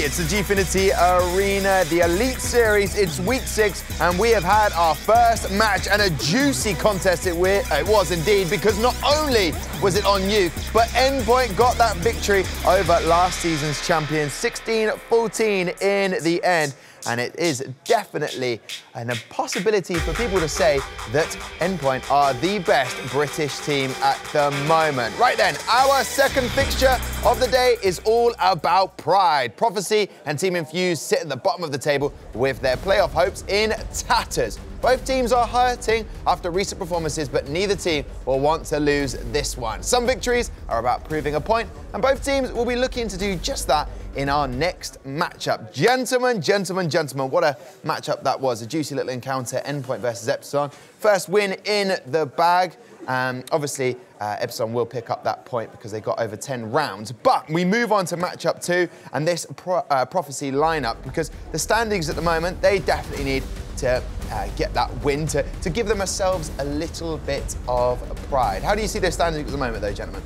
it's the Gfinity Arena, the Elite Series. It's week 6, and we have had our first match, and a juicy contest it was indeed, because not only was it on you, but Endpoint got that victory over last season's champions, 16-14 in the end. And it is definitely a possibility for people to say that Endpoint are the best British team at the moment. Right then, our second fixture of the day is all about pride. Prophecy and Team Infused sit at the bottom of the table with their playoff hopes in tatters. Both teams are hurting after recent performances, but neither team will want to lose this one. Some victories are about proving a point, and both teams will be looking to do just that in our next matchup. Gentlemen, what a matchup that was. A juicy little encounter, Endpoint versus Epsilon. First win in the bag. Obviously, Epsilon will pick up that point because they got over 10 rounds. But we move on to matchup 2 and this Prophecy lineup, because the standings at the moment, they definitely need to get that win to give themselves a little bit of pride. How do you see their standings at the moment, though, gentlemen?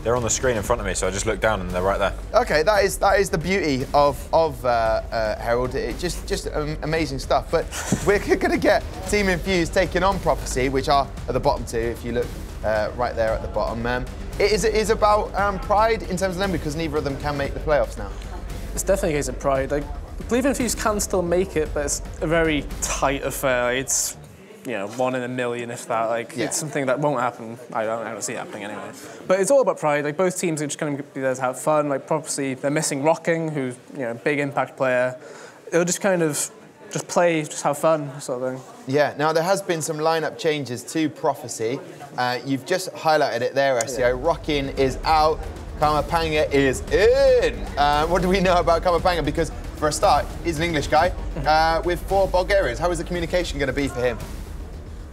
They're on the screen in front of me, so I just looked down and they're right there. Okay, that is the beauty of Herald. It just amazing stuff. But we're going to get Team Infused taking on Prophecy, which are at the bottom 2. If you look right there at the bottom, it is about pride in terms of them, because neither of them can make the playoffs now. It's definitely a case of pride. I believe Infused can still make it, but it's a very tight affair. It's 1 in a million, if that. It's something that won't happen. I don't see it happening anyway. But it's all about pride. Like, both teams are just going to be there to have fun. Like, Prophecy, they're missing Rocking, who's a big impact player. They'll just kind of play, just have fun, sort of thing. Yeah. Now there has been some lineup changes to Prophecy. You've just highlighted it there, Csgo. Yeah. Rocking is out. Kamapanga is in. What do we know about Kamapanga? Because for a start, he's an English guy with 4 Bulgarians. How is the communication going to be for him?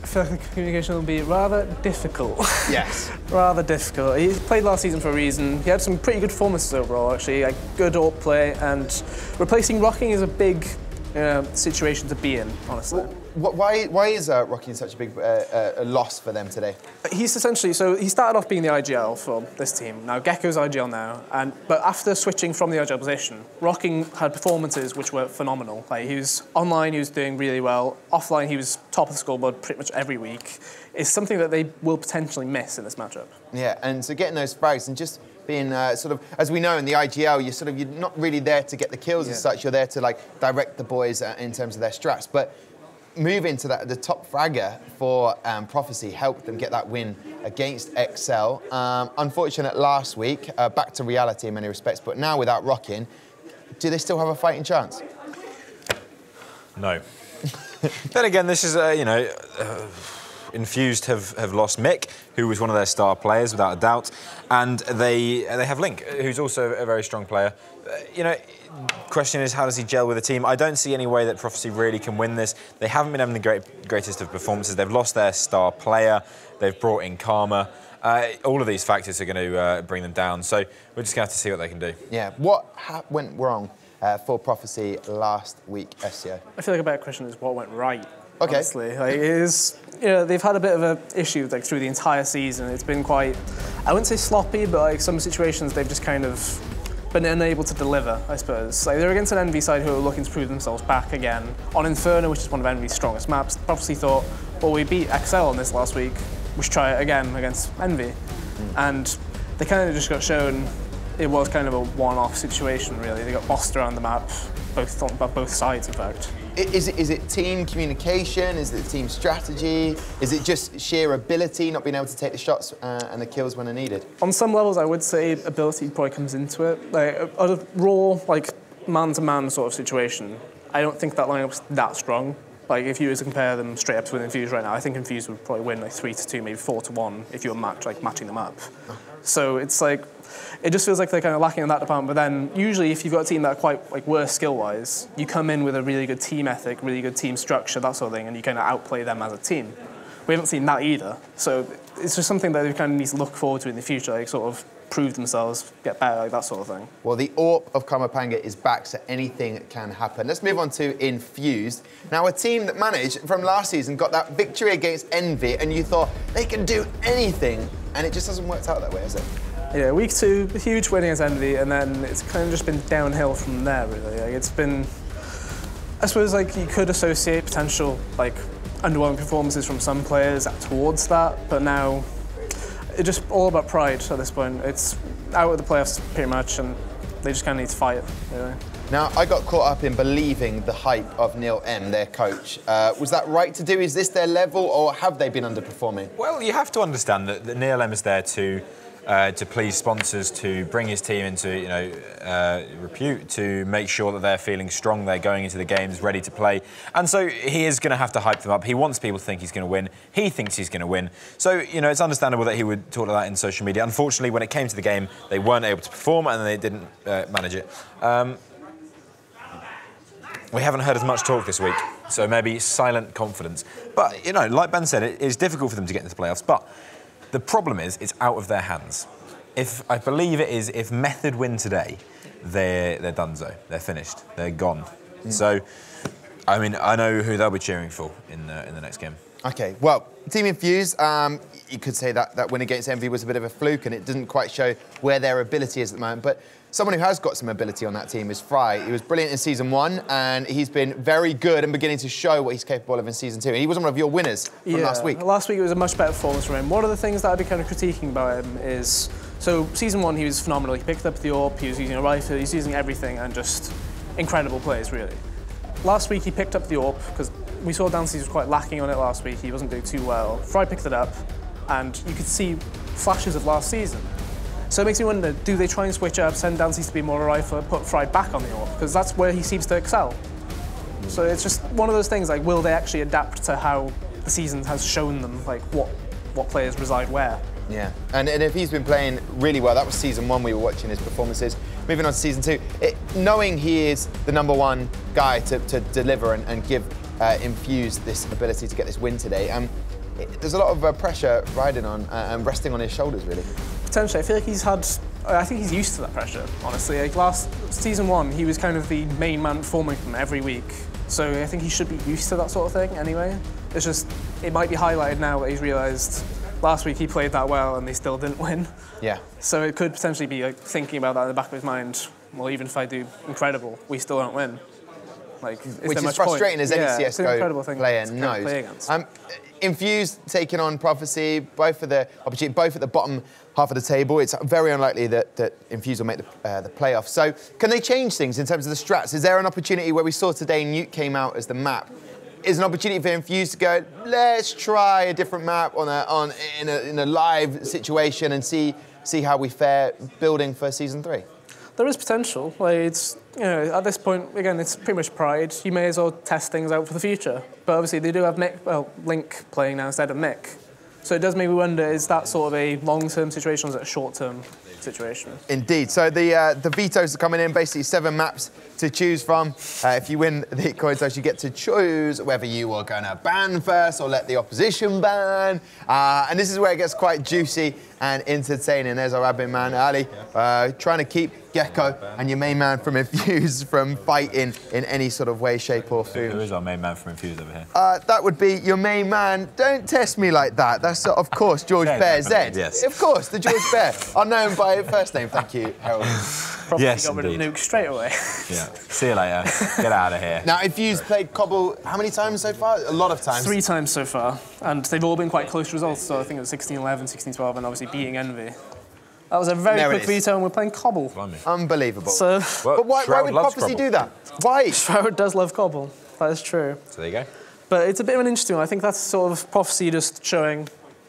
I feel like the communication will be rather difficult. Yes. Rather difficult. He played last season for a reason. He had some pretty good performances overall, actually. Like, good AWP play, and replacing Rocking is a big situation to be in, honestly. Why is Rocking such a big loss for them today? He's essentially, so he started off being the IGL for this team. Now Gecko's IGL now, but after switching from the IGL position, Rocking had performances which were phenomenal. Like, he was online, he was doing really well. Offline, he was top of the scoreboard pretty much every week. It's something that they will potentially miss in this matchup. Yeah, and so getting those frags and just being sort of, as we know in the IGL, you're not really there to get the kills as such. You're there to direct the boys in terms of their strats. But moving to the top fragger for Prophecy helped them get that win against XL. Unfortunate last week, back to reality in many respects, but now without Rocking, do they still have a fighting chance? No. Then again, this is, Infused have lost Mick, who was one of their star players, without a doubt, and they have Link, who's also a very strong player. Question is, how does he gel with the team? I don't see any way that Prophecy really can win this. They haven't been having the greatest of performances. They've lost their star player. They've brought in Karma. All of these factors are going to bring them down. So we're just going to have to see what they can do. Yeah. What went wrong for Prophecy last week, Csgo? I feel like a better question is what went right. Okay. Honestly, they've had a bit of an issue through the entire season. It's been quite, I wouldn't say sloppy, but some situations they've just kind of been unable to deliver, I suppose. They're against an Envy side who are looking to prove themselves back again. On Inferno, which is one of Envy's strongest maps, Prophecy thought, well, we beat XL on this last week, we should try it again against Envy. And they kind of just got shown it was kind of a one-off situation, really. They got bossed around the map, both sides, in fact. Is it team communication? Is it team strategy? Is it just sheer ability, not being able to take the shots and the kills when they're needed? On some levels, I would say ability probably comes into it. Like, a raw, man-to-man sort of situation, I don't think that lineup's that strong. Like, if you were to compare them straight up with Infused right now, I think Infused would probably win 3-2, maybe 4-1 if you were matching the map. So it's it just feels like they're kind of lacking in that department. But then usually, if you've got a team that are quite worse skill-wise, you come in with a really good team ethic, really good team structure, that sort of thing, and you kind of outplay them as a team. We haven't seen that either. So it's just something that they kind of need to look forward to in the future, sort of prove themselves, get better, that sort of thing. Well, the AWP of Kamapanga is back, so anything can happen. Let's move on to Infused. Now, a team that managed from last season got that victory against Envy, and you thought they can do anything, and it just hasn't worked out that way, has it? Yeah, week 2, huge win against Envy, and then it's kind of just been downhill from there, really. Like, it's been, I suppose, like, you could associate potential, like, underwhelming performances from some players towards that, but now it's just all about pride at this point. It's out of the playoffs pretty much, and they just kind of need to fight it, really. Now, I got caught up in believing the hype of Neil M, their coach. Was that right to do? Is this their level, or have they been underperforming? Well, you have to understand that Neil M is there to please sponsors, to bring his team into repute, to make sure that they're feeling strong, they're going into the games ready to play, and so he is going to have to hype them up. He wants people to think he's going to win. He thinks he's going to win. So it's understandable that he would talk like that in social media. Unfortunately, when it came to the game, they weren't able to perform and they didn't manage it. We haven't heard as much talk this week, so maybe silent confidence. But like Ben said, it is difficult for them to get into the playoffs. But the problem is, it's out of their hands. I believe it is, if Method win today, they're donezo. They're finished. They're gone. So, I mean, I know who they'll be cheering for in the next game. Okay, well, Team Infused, you could say that win against Envy was a bit of a fluke and it didn't quite show where their ability is at the moment. But someone who has got some ability on that team is Fry. He was brilliant in Season 1 and he's been very good and beginning to show what he's capable of in Season 2. He was one of your winners from last week. Last week it was a much better performance from him. One of the things that I'd be kind of critiquing about him is, so Season 1 he was phenomenal. He picked up the AWP, he was using a rifle, he was using everything and just incredible plays, really. Last week he picked up the AWP because we saw Dancy was quite lacking on it last week. He wasn't doing too well. Fry picked it up and you could see flashes of last season. So it makes me wonder, do they try and switch up, send Dancy to be more a rifler, put Fry back on the AWP? Because that's where he seems to excel. So it's just one of those things, like, will they actually adapt to how the season has shown them, like, what players reside where? Yeah, and if he's been playing really well, that was Season 1 we were watching his performances. Moving on to Season 2, knowing he is the #1 guy to deliver and give Infused this ability to get this win today, there's a lot of pressure riding on and resting on his shoulders, really. Potentially, I feel like I think he's used to that pressure, honestly. Like last Season 1, he was kind of the main man performing from every week. So I think he should be used to that sort of thing anyway. It's just, it might be highlighted now that he's realised last week he played that well and they still didn't win. Yeah. So it could potentially be like thinking about that in the back of his mind. Well, even if I do incredible, we still don't win. Like, which is frustrating as any CSGO player knows. Play against. Infused taking on Prophecy, both at the bottom half of the table. It's very unlikely that Infused will make the playoffs. So can they change things in terms of the strats? Is there an opportunity where we saw today Nuke came out as the map? Is an opportunity for Infused to go, let's try a different map in a live situation and see how we fare building for Season 3? There is potential. Like, it's, at this point, again, it's pretty much pride. You may as well test things out for the future. But obviously, they do have Link playing now instead of Mick. So it does make me wonder, is that sort of a long-term situation or is it a short-term situation? Indeed. So the vetoes are coming in, basically 7 maps to choose from. If you win the coin toss, you get to choose whether you are going to ban first or let the opposition ban. And this is where it gets quite juicy and entertaining. There's our admin man, Ali, trying to keep Gecko and your main man from Infused from fighting in any sort of way, shape or form. Who is our main man from Infused over here? That would be your main man. Don't test me like that. That's, of course, George Bear Zed. Yes. Of course, the George Bear. Unknown by first name. Thank you, Harold. Probably yes, got rid of Nuke straight away. Yeah. See you later. Get out of here. Now, Infused played Cobble how many times so far? A lot of times. 3 times so far, and they've all been quite close results. So I think it was 16-11, 16-12, and obviously beating Envy. That was a very quick veto, and we're playing Cobble. Blimey. Unbelievable. So, but why would Prophecy do that? Why? Shroud does love Cobble. That is true. So there you go. But it's a bit of an interesting one. I think that's sort of Prophecy just showing,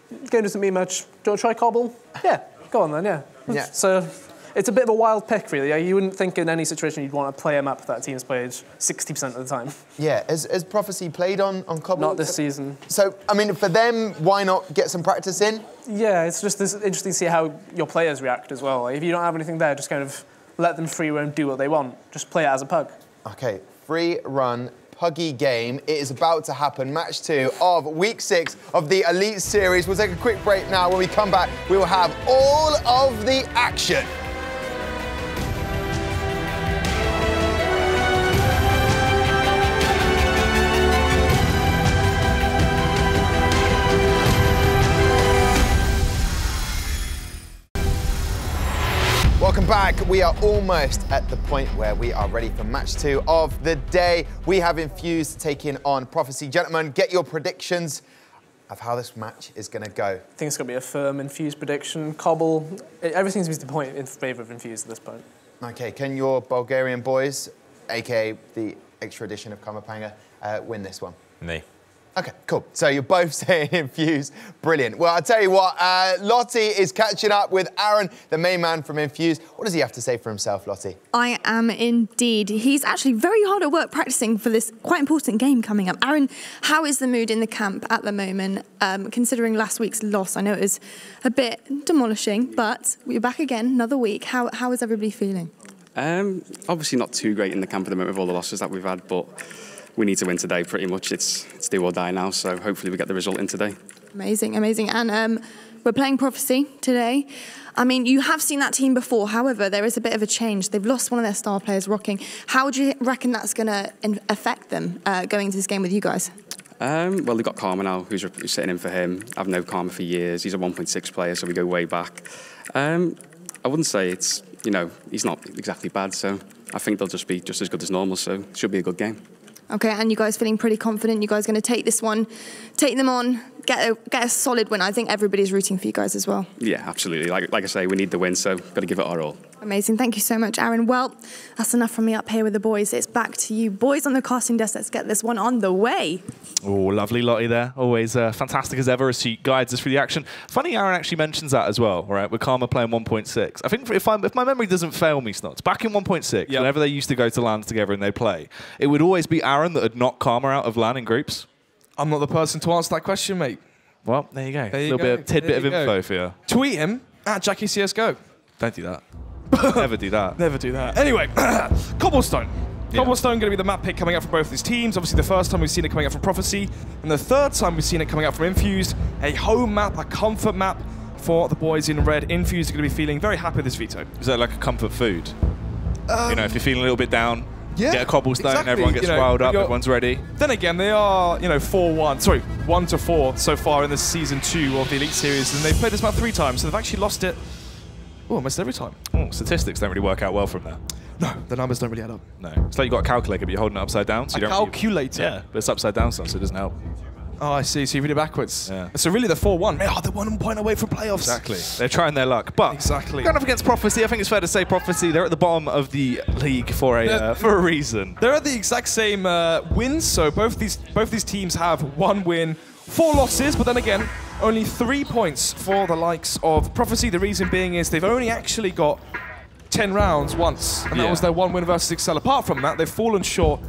the game doesn't mean much. Do you want to try Cobble? Yeah, go on then, yeah. Yeah. So it's a bit of a wild pick, really. You wouldn't think in any situation you'd want to play a map that team's played 60% of the time. Yeah, has Prophecy played on Cobble? Not this season. So, I mean, for them, why not get some practice in? Yeah, it's just interesting to see how your players react as well. If you don't have anything there, just kind of let them free run, do what they want. Just play it as a pug. Okay, free run, puggy game. It is about to happen. Match 2 of Week 6 of the Elite Series. We'll take a quick break now. When we come back, we will have all of the action. welcome back. We are almost at the point where we are ready for match 2 of the day. We have Infused taking on Prophecy. Gentlemen, get your predictions of how this match is going to go. I think it's going to be a firm Infused prediction. Cobble, everything seems to point in favour of Infused at this point. Okay, can your Bulgarian boys, aka the extra edition of Kamapanga, win this one? Me. Okay, cool. So you're both saying Infused. Brilliant. Well, I'll tell you what, Lottie is catching up with Aaron, the main man from Infused. What does he have to say for himself, Lottie? I am indeed. He's actually very hard at work practicing for this quite important game coming up. Aaron, how is the mood in the camp at the moment, considering last week's loss? I know it was a bit demolishing, but we're back again another week. How is everybody feeling? Obviously not too great in the camp at the moment with all the losses that we've had, but we need to win today pretty much. It's do or die now, so hopefully we get the result in today. Amazing, amazing. And we're playing Prophecy today. I mean, you have seen that team before. However, there is a bit of a change. They've lost one of their star players, Rocking. How do you reckon that's going to affect them going into this game with you guys? Well, they've got Karma now, who's sitting in for him. I've known Karma for years. He's a 1.6 player, so we go way back. I wouldn't say it's, he's not exactly bad, so I think they'll just be just as good as normal, so it should be a good game. Okay, and you guys feeling pretty confident? You guys going to take this one, take them on, get a solid win? I think everybody's rooting for you guys as well. Yeah, absolutely. Like I say, we need the win, so got to give it our all. Amazing. Thank you so much, Aaron. Well, that's enough from me up here with the boys. It's back to you. Boys on the casting desk, let's get this one on the way. Oh, lovely Lottie there. Always fantastic as ever as she guides us through the action. Funny Aaron actually mentions that as well, right? With Karma playing 1.6. I think if my memory doesn't fail me, Snots, back in 1.6, whenever they used to go to LANs together and they play, it would always be Aaron that had knocked Karma out of LAN in groups. I'm not the person to answer that question, mate. Well, there you go. A little bit of tidbit of info for you. Tweet him at Jackie CSGO. Don't do that. Never do that. Never do that. Anyway, Cobblestone. Cobblestone going to be the map pick coming out from both these teams. Obviously, the first time we've seen it coming out from Prophecy, and the third time we've seen it coming out from Infused. A home map, a comfort map for the boys in red. Infused are going to be feeling very happy with this veto. Is that like a comfort food? If you're feeling a little bit down, yeah, get a Cobblestone, exactly. Everyone gets riled up, everyone's ready. Then again, they are, 1-4 so far in this Season 2 of the Elite Series, and they've played this map 3 times, so they've actually lost it almost every time. Statistics don't really work out well from there. No, the numbers don't really add up. No. It's like you've got a calculator, but you're holding it upside down. So a calculator? Yeah, but it's upside down, so it doesn't help. Oh, I see. So you read it backwards. Yeah. So really, the 4-1. They're 1 point away from playoffs. Exactly. They're trying their luck. But going up against Prophecy, I think it's fair to say Prophecy, they're at the bottom of the league for a reason. They're at the exact same wins. So both these teams have 1 win, 4 losses. But then again, only 3 points for the likes of Prophecy. The reason being is they've only actually got 10 rounds once, and that was their 1 win versus Excel. Apart from that, they've fallen short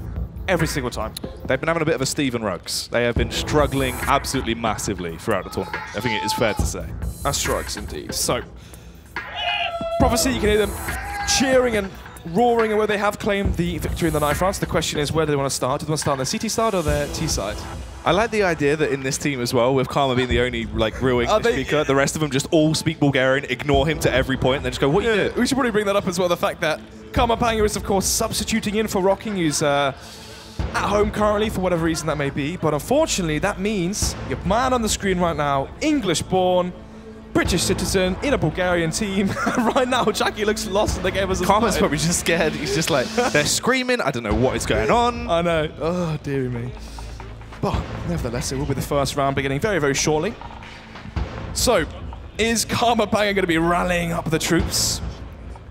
every single time. They've been having a bit of a Stephen Ruggs. They have been struggling absolutely massively throughout the tournament. I think it is fair to say. That's Ruggs indeed. So, Prophecy, you can hear them cheering and roaring where they have claimed the victory in the knife rounds. The question is, where do they want to start? Do they want to start on their CT side or their T side? I like the idea that in this team as well, with Karma being the only real English speaker, the rest of them just all speak Bulgarian, ignore him to every point, and then just go, what you do? We should probably bring that up as well, the fact that Kamapanga is, of course, substituting in for Rocking, who's at home currently for whatever reason that may be. But unfortunately, that means your man on the screen right now, English-born, British citizen, in a Bulgarian team. Right now, Jackie looks lost in the game as a Karma's probably just scared. He's just like, they're screaming, I don't know what is going on. I know. Oh, dearie me. But nevertheless, it will be the first round beginning very, very shortly. So, is Kamapanga going to be rallying up the troops?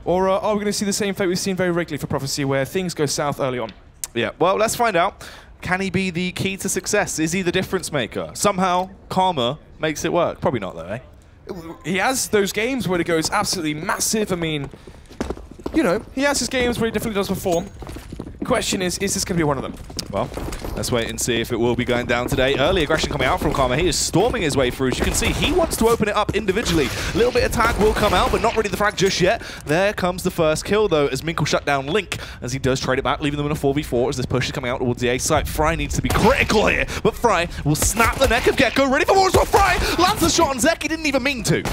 Or are we going to see the same fate we've seen very regularly for Prophecy, where things go south early on? Yeah, well, let's find out. Can he be the key to success? Is he the difference maker? Somehow, Karma makes it work. Probably not, though, eh? He has those games where it goes absolutely massive. I mean, he has his games where he definitely does perform. Question is this going to be one of them? Well, let's wait and see if it will be going down today. Early aggression coming out from Karma. He is storming his way through. As you can see, he wants to open it up individually. A little bit of tag will come out, but not really the frag just yet. There comes the first kill, though, as Mink will shut down Link, as he does trade it back, leaving them in a 4v4 as this push is coming out towards the A site. Fry needs to be critical here, but Fry will snap the neck of Gecko. Ready for more as well. Fry lands the shot on Zek. He didn't even mean to.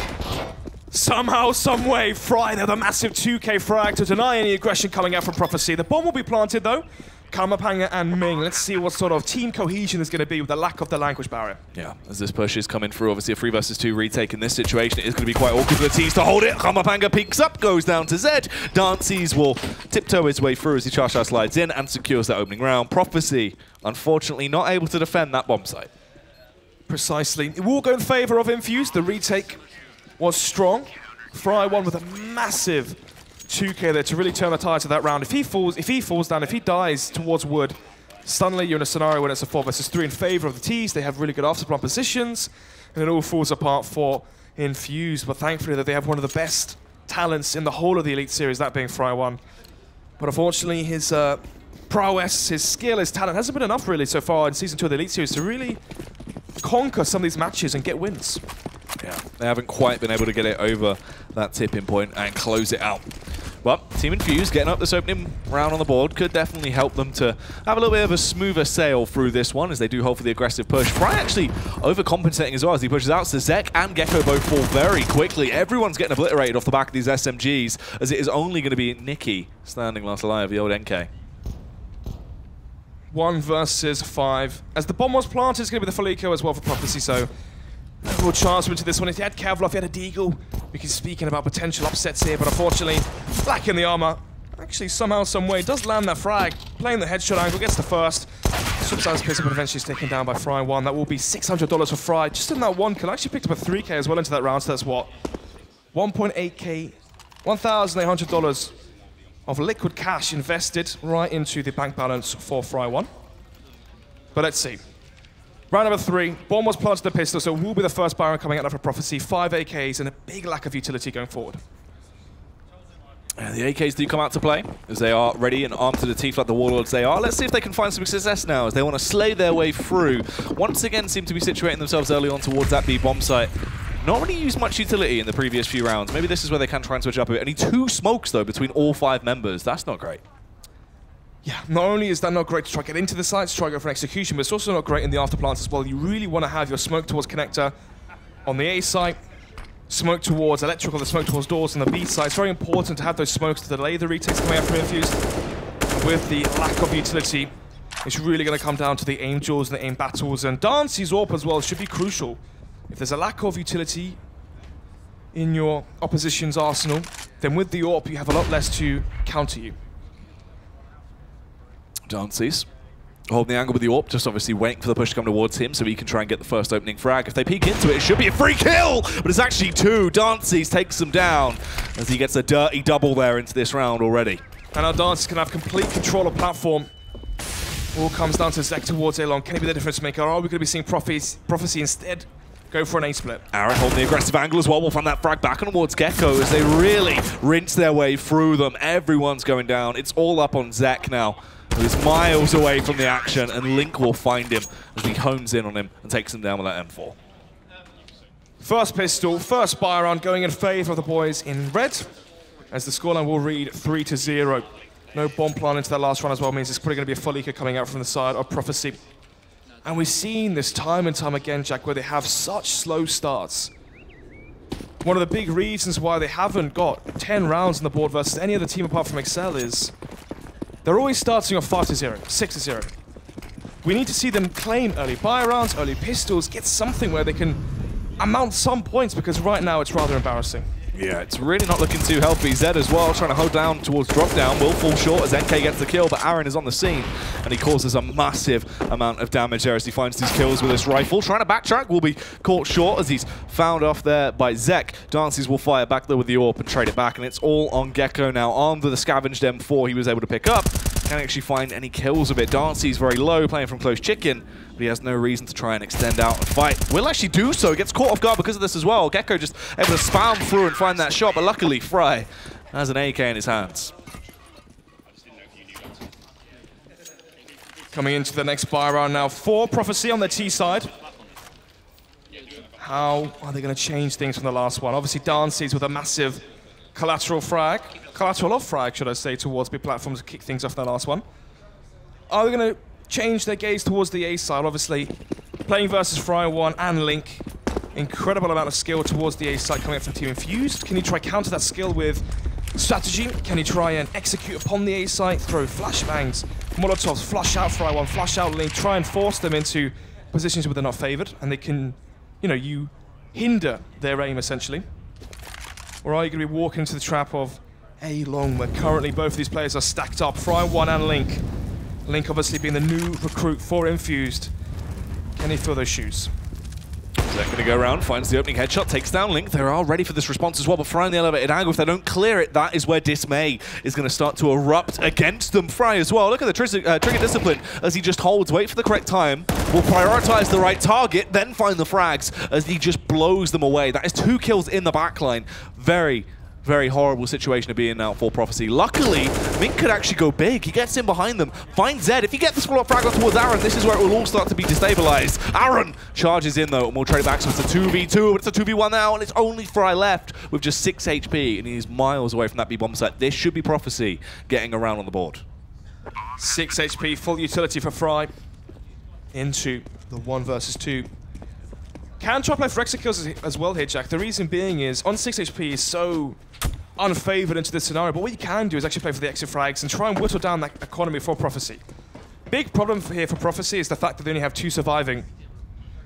Somehow, someway, Fry, they're the massive 2k frag to deny any aggression coming out from Prophecy. The bomb will be planted, though. Kamapanga and Ming. Let's see what sort of team cohesion is going to be with the lack of the language barrier. Yeah, as this push is coming through, obviously a 3 versus 2 retake in this situation, it is going to be quite awkward for the teams to hold it. Kamapanga peeks up, goes down to Zed. Dances will tiptoe his way through as he Cha slides in and secures that opening round. Prophecy, unfortunately, not able to defend that bomb site. Precisely. It will go in favor of Infused. The retake was strong. Fry won with a massive 2k there to really turn the tide to that round. If he falls down, if he dies towards wood, suddenly you're in a scenario when it's a 4 versus 3 in favor of the T's. They have really good afterplan positions, and it all falls apart for Infused. But thankfully that they have one of the best talents in the whole of the Elite Series, that being Fry 1. But unfortunately his prowess, his skill, his talent hasn't been enough really so far in Season 2 of the Elite Series to really conquer some of these matches and get wins. Yeah, they haven't quite been able to get it over that tipping point and close it out. But Team Infused getting up this opening round on the board could definitely help them to have a little bit of a smoother sail through this one as they do hold for the aggressive push. Fry actually overcompensating as well as he pushes out. So Zek and Gecko both fall very quickly. Everyone's getting obliterated off the back of these SMGs as it is only going to be Nikki standing last alive, the old NK. 1 versus 5. As the bomb was planted, it's going to be the full eco as well for Prophecy, so no real chance into this one. If he had Kevlar, if he had a Deagle, we could be speaking about potential upsets here, but unfortunately, black in the armor, actually somehow, some way, does land that frag, playing the headshot angle, gets the first. Swaps out his pistol, but eventually is taken down by Fry 1. That will be $600 for Fry. Just in that one kill, actually picked up a 3k as well into that round, so that's what? 1.8k, $1,800 of liquid cash invested right into the bank balance for Fry 1. But let's see. Round number 3, bomb was planted to the pistol, so it will be the first Byron coming out for Prophecy. 5 AKs and a big lack of utility going forward. And the AKs do come out to play, as they are ready and armed to the teeth like the Warlords they are. Let's see if they can find some success now, as they want to slay their way through. Once again, seem to be situating themselves early on towards that B bomb site. Not really used much utility in the previous few rounds. Maybe this is where they can try and switch up a bit. Only 2 smokes, though, between all 5 members. That's not great. Yeah, not only is that not great to try to get into the site, to try to go for an execution, but it's also not great in the afterplants as well. You really want to have your smoke towards connector on the A site, smoke towards electrical, the smoke towards doors on the B site. It's very important to have those smokes to delay the retakes coming out from Infused. And with the lack of utility, it's really going to come down to the aim duels and the aim battles. And Dancy's AWP as well should be crucial. If there's a lack of utility in your opposition's arsenal, then with the AWP you have a lot less to counter you. Dances holding the angle with the AWP, just obviously waiting for the push to come towards him so he can try and get the first opening frag. If they peek into it, it should be a free kill, but it's actually 2. Dances takes them down as he gets a dirty double there into this round already. And our Dances can have complete control of platform. All comes down to Zek towards A-Long. Can he be the difference maker? Or are we going to be seeing Prophecy instead go for an A-split? Aaron holding the aggressive angle as well. We'll find that frag back towards Gecko as they really rinse their way through them. Everyone's going down. It's all up on Zek now. He's miles away from the action, and Link will find him as he hones in on him and takes him down with that M4. First pistol, first buy round going in favor of the boys in red, as the scoreline will read 3-0. No bomb plan into that last round as well means it's probably going to be a full eco coming out from the side of Prophecy. And we've seen this time and time again, Jack, where they have such slow starts. One of the big reasons why they haven't got 10 rounds on the board versus any other team apart from Excel is they're always starting off 5-0, 6-0. We need to see them claim early buy rounds, early pistols, get something where they can amount some points, because right now it's rather embarrassing. Yeah, it's really not looking too healthy. Zed as well, trying to hold down towards drop down. Will fall short as NK gets the kill, but Aaron is on the scene, and he causes a massive amount of damage there as he finds these kills with this rifle. Trying to backtrack, will be caught short as he's found off there by Zek. Dances will fire back there with the AWP and trade it back, and it's all on Gecko now. Armed with the scavenged M4 he was able to pick up. Can't actually find any kills of it. Dancy's very low, playing from close chicken, but he has no reason to try and extend out and fight. Will actually do so, gets caught off guard because of this as well. Gecko just able to spam through and find that shot, but luckily Fry has an AK in his hands. Coming into the next buy round now for Prophecy on the T side. How are they going to change things from the last one? Obviously Dancy's with a massive collateral frag. Collateral off frag, should I say, towards big platforms to kick things off in the last one. Are they going to change their gaze towards the A side? Obviously, playing versus Fry 1 and Link. Incredible amount of skill towards the A side coming up from Team Infused. Can you try counter that skill with strategy. Can he try and execute upon the A site, throw flashbangs, Molotovs, flush out Fry1, flush out Link, try and force them into positions where they're not favored, and they can, you hinder their aim essentially? Or are you going to be walking into the trap of A long, where currently both of these players are stacked up, Fry1 and Link. Link obviously being the new recruit for Infused. Can he fill those shoes? Zek going to go around, finds the opening headshot, takes down Link. They are ready for this response as well, but Fry in the elevated angle, if they don't clear it, that is where dismay is going to start to erupt against them. Fry as well. Look at the trigger discipline as he just holds, wait for the correct time, will prioritize the right target, then find the frags as he just blows them away. That is 2 kills in the backline. Very, very horrible situation to be in now for Prophecy. Luckily, Mink could actually go big. He gets in behind them, finds Zed. If he gets the follow-up frag on towards Aaron, this is where it will all start to be destabilized. Aaron charges in though, and we'll trade it back. So it's a 2v2, but it's a 2v1 now, and it's only Fry left with just 6 HP, and he's miles away from that B-bomb site. This should be Prophecy getting around on the board. 6 HP, full utility for Fry into the 1 versus 2. Can try to play for extra kills as well here, Jack. The reason being is, on 6 HP is so unfavored into this scenario, but what you can do is actually play for the extra frags and try and whittle down that economy for Prophecy. Big problem here for Prophecy is the fact that they only have 2 surviving,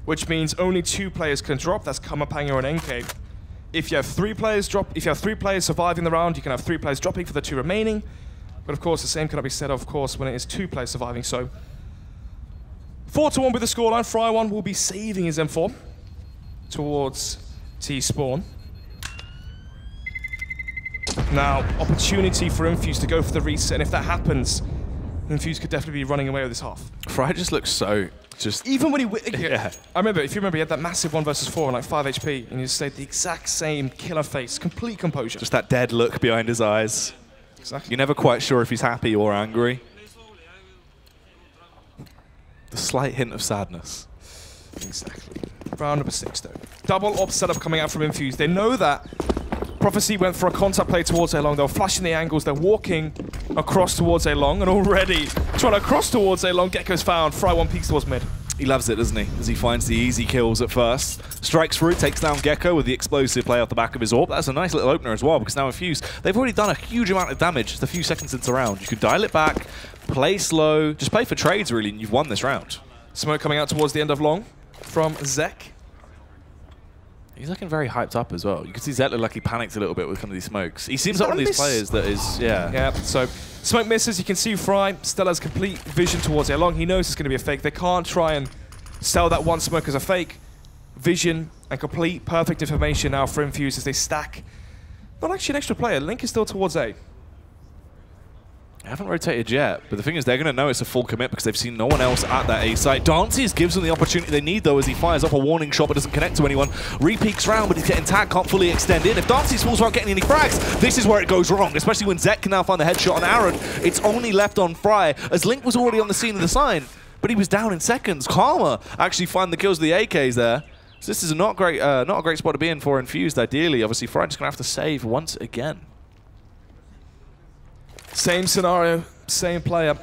which means only 2 players can drop. That's Kamapanga and NK. If you have 3 players surviving the round, you can have 3 players dropping for the 2 remaining. But of course, the same cannot be said, of course, when it is 2 players surviving. So 4-1 with the scoreline. Fry1 will be saving his M4 towards T-spawn. Now, opportunity for Infused to go for the reset, and if that happens, Infused could definitely be running away with this half. Fry just looks so just... Even when he... Yeah. I remember, if you remember, he had that massive 1 versus 4 and like 5 HP, and he stayed the exact same killer face, complete composure. Just that dead look behind his eyes. Exactly. You're never quite sure if he's happy or angry. The slight hint of sadness. Exactly. Round number 6, though. Double op setup coming out from Infused. They know that Prophecy went for a contact play towards A long. They were flashing the angles. They're walking across towards A long, and already trying to cross towards A long. Gecko's found. Fry1 peeks towards mid. He loves it, doesn't he? As he finds the easy kills at first. Strikes through, takes down Gecko with the explosive play off the back of his AWP. That's a nice little opener as well, because now Infused, they've already done a huge amount of damage just a few seconds into the round. You can dial it back, play slow, just play for trades really, and you've won this round. Smoke coming out towards the end of long from Zek. He's looking very hyped up as well. You can see Zed look like he panicked a little bit with some of these smokes. He seems like one of these players that is, Yeah, so smoke misses. You can see Fry still has complete vision towards A long. He knows it's going to be a fake. They can't try and sell that one smoke as a fake. Vision and complete perfect information now for Infused as they stack. Not actually an extra player. Link is still towards A. They haven't rotated yet, but the thing is they're going to know it's a full commit because they've seen no one else at that A site. Dances gives them the opportunity they need though as he fires off a warning shot but doesn't connect to anyone. Re-peeks round but he's getting tagged, can't fully extend in. If Dances falls without getting any frags, this is where it goes wrong, especially when Zek can now find the headshot on Aaron. It's only left on Fry as Link was already on the scene of the sign, but he was down in seconds. Karma actually find the kills of the AKs there. So this is not a great spot to be in for Infused ideally. Obviously Fry just going to have to save once again. Same scenario, same player.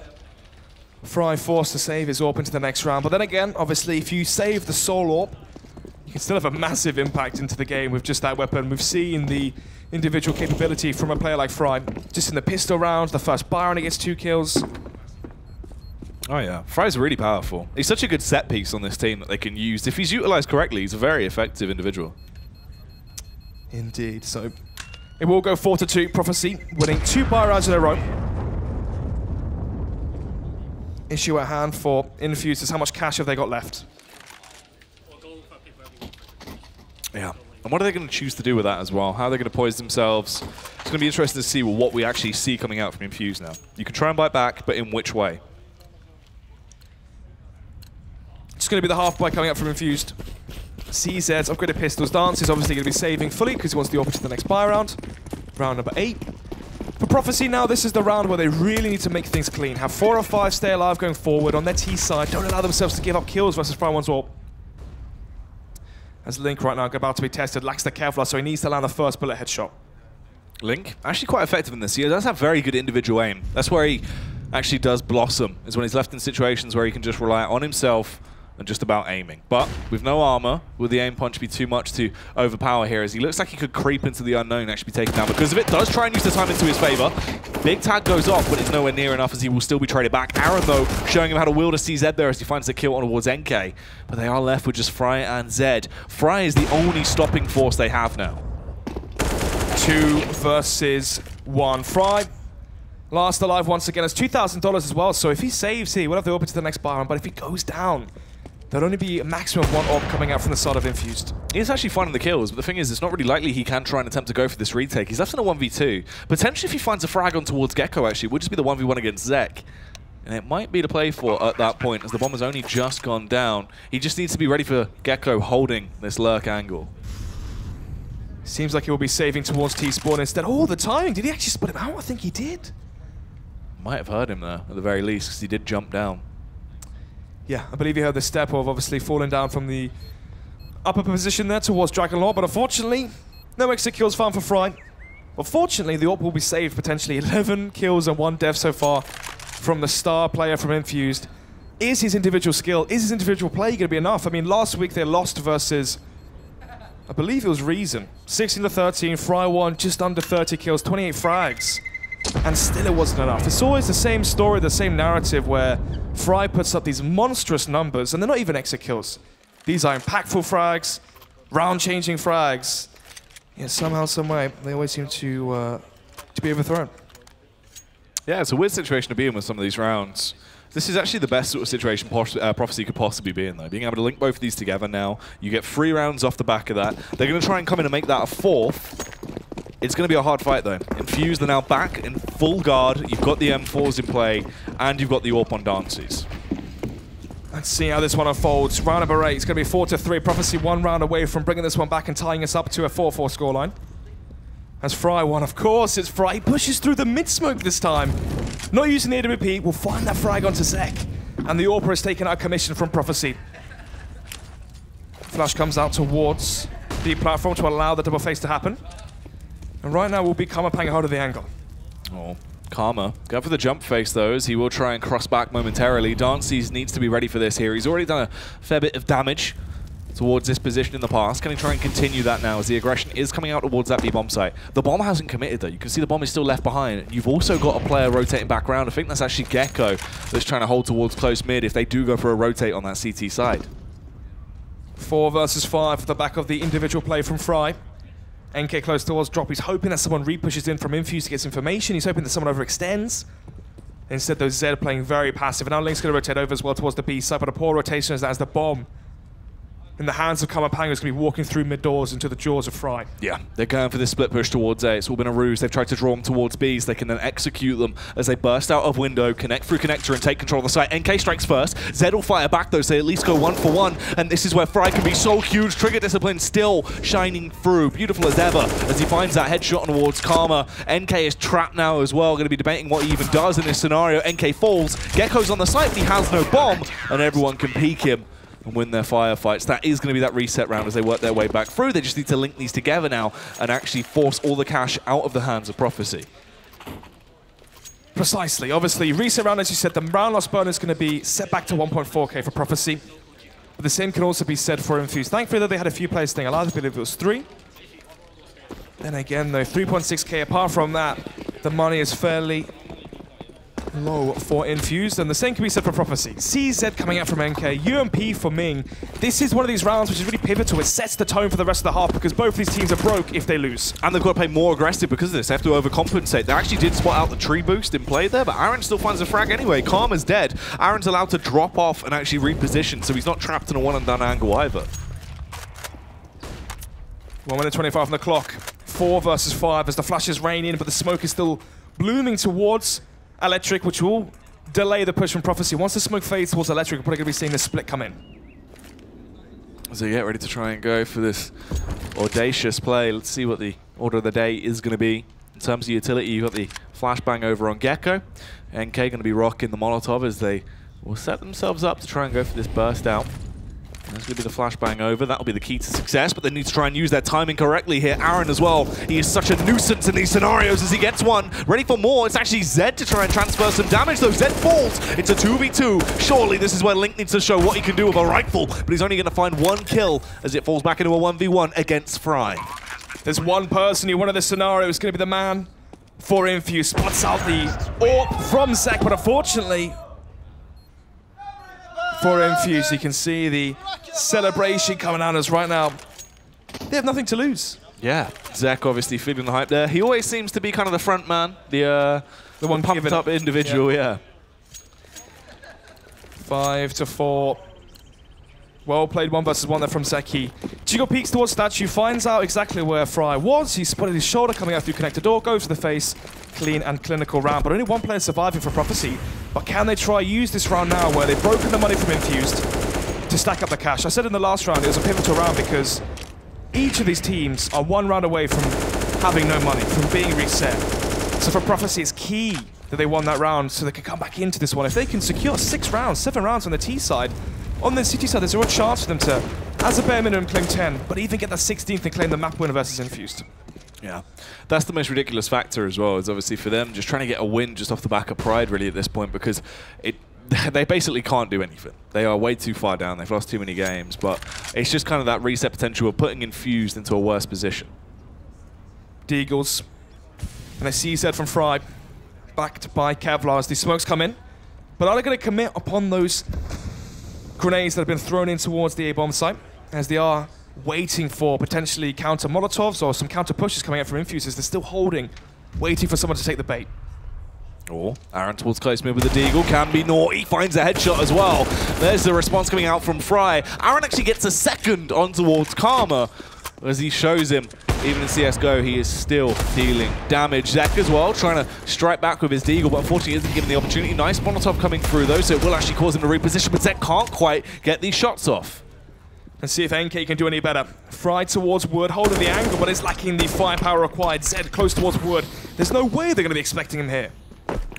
Fry forced to save his AWP into the next round. But then again, obviously, if you save the soul AWP, you can still have a massive impact into the game with just that weapon. We've seen the individual capability from a player like Fry. Just in the pistol round, the first Byron, he gets 2 kills. Oh yeah, Fry's really powerful. He's such a good set piece on this team that they can use. If he's utilized correctly, he's a very effective individual. Indeed, so it will go 4-2. Prophecy winning 2 buy rounds in a row. Issue at hand for Infused is how much cash have they got left? Yeah. And what are they going to choose to do with that as well? How are they going to poise themselves? It's going to be interesting to see what we actually see coming out from Infused now. You can try and bite back, but in which way? It's going to be the half buy coming up from Infused. CZ's upgraded pistols. Dance is obviously going to be saving fully because he wants the AWP to the next buy round. Round number 8. For Prophecy now, this is the round where they really need to make things clean. Have 4 or 5 stay alive going forward on their T side. Don't allow themselves to give up kills versus Fry1's AWP. As Link right now about to be tested, lacks the Kevlar, so he needs to land the first bullet headshot. Link, actually quite effective in this. He does have very good individual aim. That's where he actually does blossom, is when he's left in situations where he can just rely on himself, and just about aiming. But with no armor, will the aim punch be too much to overpower here, as he looks like he could creep into the unknown and actually be taken down because of it. Does try and use the time into his favor. Big tag goes off, but it's nowhere near enough, as he will still be traded back. Aaron, though, showing him how to wield a CZ there as he finds the kill on towards NK. But they are left with just Fry and Zed. Fry is the only stopping force they have now. 2 versus 1. Fry, last alive once again. It's $2,000 as well, so if he saves here, we'll have the open to the next Byron, but if he goes down, there'll only be a maximum of 1 orb coming out from the side of Infused. He's actually finding the kills, but the thing is, it's not really likely he can try and attempt to go for this retake. He's left in a 1v2. Potentially, if he finds a frag on towards Gecko, actually, it would just be the 1v1 against Zek. And it might be to play for at that point, as the bomb has only just gone down. He just needs to be ready for Gecko holding this lurk angle. Seems like he will be saving towards T-Spawn instead. Oh, the timing! Did he actually split him out? I think he did. Might have heard him there, at the very least, because he did jump down. Yeah, I believe he heard the step of obviously falling down from the upper position there towards Dragonlord, but unfortunately, no extra kills found for Fry. But fortunately, the AWP will be saved, potentially 11 kills and 1 death so far from the star player from Infused. Is his individual skill, is his individual play going to be enough? I mean, last week they lost versus, I believe it was Reason. 16-13, Fry won just under 30 kills, 28 frags. And still it wasn't enough. It's always the same story, the same narrative, where Fry puts up these monstrous numbers, and they're not even exit kills. These are impactful frags, round-changing frags. Yeah, somehow, some way, they always seem to be overthrown. Yeah, it's a weird situation to be in with some of these rounds. This is actually the best sort of situation Prophecy could possibly be in, though. Being able to link both of these together now, you get 3 rounds off the back of that. They're going to try and come in and make that a 4th. It's going to be a hard fight, though. Infused are now back in full guard. You've got the M4s in play, and you've got the AWP on dances. Let's see how this one unfolds. Round number 8, it's going to be 4-3. Prophecy 1 round away from bringing this one back and tying us up to a 4-4 scoreline. As Fry won, of course, it's Fry. He pushes through the mid-smoke this time. Not using the AWP, will find that frag onto Zek. And the AWP is taken out of commission from Prophecy. Flash comes out towards the platform to allow the double face to happen. And right now will be Karma playing hold of the angle. Oh, Karma. Go for the jump face, though, as he will try and cross back momentarily. Dances needs to be ready for this here. He's already done a fair bit of damage towards this position in the past. Can he try and continue that now, as the aggression is coming out towards that B-bomb site? The bomb hasn't committed, though. You can see the bomb is still left behind. You've also got a player rotating back around. I think that's actually Gecko that's trying to hold towards close mid if they do go for a rotate on that CT side. 4 versus 5 at the back of the individual play from Fry. NK close towards drop. He's hoping that someone repushes in from Infused to get information. He's hoping that someone overextends. Instead, though, Zed playing very passive. And now Link's going to rotate over as well towards the B side, but a poor rotation as the bomb in the hands of Kamapanga is going to be walking through mid-doors into the jaws of Fry. Yeah, they're going for this split push towards A. It's all been a ruse. They've tried to draw them towards Bs. They can then execute them as they burst out of window, connect through connector, and take control of the site. NK strikes first. Zed will fire back, though, so they at least go 1-for-1. And this is where Fry can be so huge. Trigger discipline still shining through. Beautiful as ever as he finds that headshot towards Karma. NK is trapped now as well. Going to be debating what he even does in this scenario. NK falls. Gecko's on the site, but he has no bomb. And everyone can peek him and win their firefights. That is going to be that reset round as they work their way back through. They just need to link these together now and actually force all the cash out of the hands of Prophecy. Precisely. Obviously, reset round, as you said, the round loss bonus is going to be set back to 1.4k for Prophecy. But the same can also be said for Infused. Thankfully, though, they had a few players staying alive. I believe it was 3. Then again, though, 3.6k. Apart from that, the money is fairly low for Infused, and the same can be said for Prophecy. CZ coming out from NK, UMP for Ming. This is one of these rounds which is really pivotal. It sets the tone for the rest of the half because both these teams are broke if they lose. And they've got to play more aggressive because of this. They have to overcompensate. They actually did spot out the tree boost in play there, but Aaron still finds a frag anyway. Karma's dead. Aaron's allowed to drop off and actually reposition, so he's not trapped in a one-and-done angle either. 1 minute 25 on the clock. 4 versus 5 as the flashes rain in, but the smoke is still blooming towards Electric, which will delay the push from Prophecy. Once the smoke fades towards Electric, we're probably going to be seeing the split come in. So you get ready to try and go for this audacious play. Let's see what the order of the day is going to be. In terms of utility, you've got the flashbang over on Gecko. NK going to be rocking the Molotov as they will set themselves up to try and go for this burst out. That's going to be the flashbang over. That'll be the key to success, but they need to try and use their timing correctly here. Aaron as well. He is such a nuisance in these scenarios as he gets one. Ready for more. It's actually Zed to try and transfer some damage, though. Zed falls. It's a 2v2. Surely this is where Link needs to show what he can do with a rifle, but he's only going to find one kill as it falls back into a 1v1 against Fry. There's one person who one of the scenarios is going to be the man for Infused. Spots out the AWP from Zek, but unfortunately for Infused, you can see the celebration coming out as right now. They have nothing to lose. Yeah, Zek obviously feeling the hype there. He always seems to be kind of the front man, the one pumped up individual, yeah. 5-4. Well played 1 versus 1 there from Zeki. Csgo peeks towards statue, finds out exactly where Fry was. He spotted his shoulder coming out through connector door, goes for the face. Clean and clinical round, but only one player surviving for Prophecy. But can they try use this round now where they've broken the money from Infused to stack up the cash? I said in the last round it was a pivotal round because each of these teams are 1 round away from having no money, from being reset. So for Prophecy, it's key that they won that round so they can come back into this one. If they can secure 6 rounds, 7 rounds on the T side, on the City side, there's a real chance for them to, as a bare minimum, claim 10, but even get that 16th and claim the map winner versus Infused. Yeah, that's the most ridiculous factor as well, is obviously for them just trying to get a win just off the back of pride really at this point, because they basically can't do anything. They are way too far down, they've lost too many games, but it's just kind of that reset potential of putting Infused into a worse position. Deagles, and I see Zed from Fry, backed by Kevlar as the smokes come in, but are they going to commit upon those grenades that have been thrown in towards the A-bomb site, as they are waiting for potentially counter Molotovs or some counter pushes coming out from Infused. They're still holding, waiting for someone to take the bait. Oh, Aaron towards close mid with the Deagle, can be naughty, finds a headshot as well. There's the response coming out from Fry. Aaron actually gets a second on towards Karma, as he shows him, even in CSGO, he is still dealing damage. Zek as well, trying to strike back with his Deagle, but unfortunately isn't given the opportunity. Nice Molotov coming through though, so it will actually cause him to reposition, but Zek can't quite get these shots off. And see if NK can do any better. Fry towards Wood, holding the angle, but is lacking the firepower required. Zed close towards Wood. There's no way they're going to be expecting him here.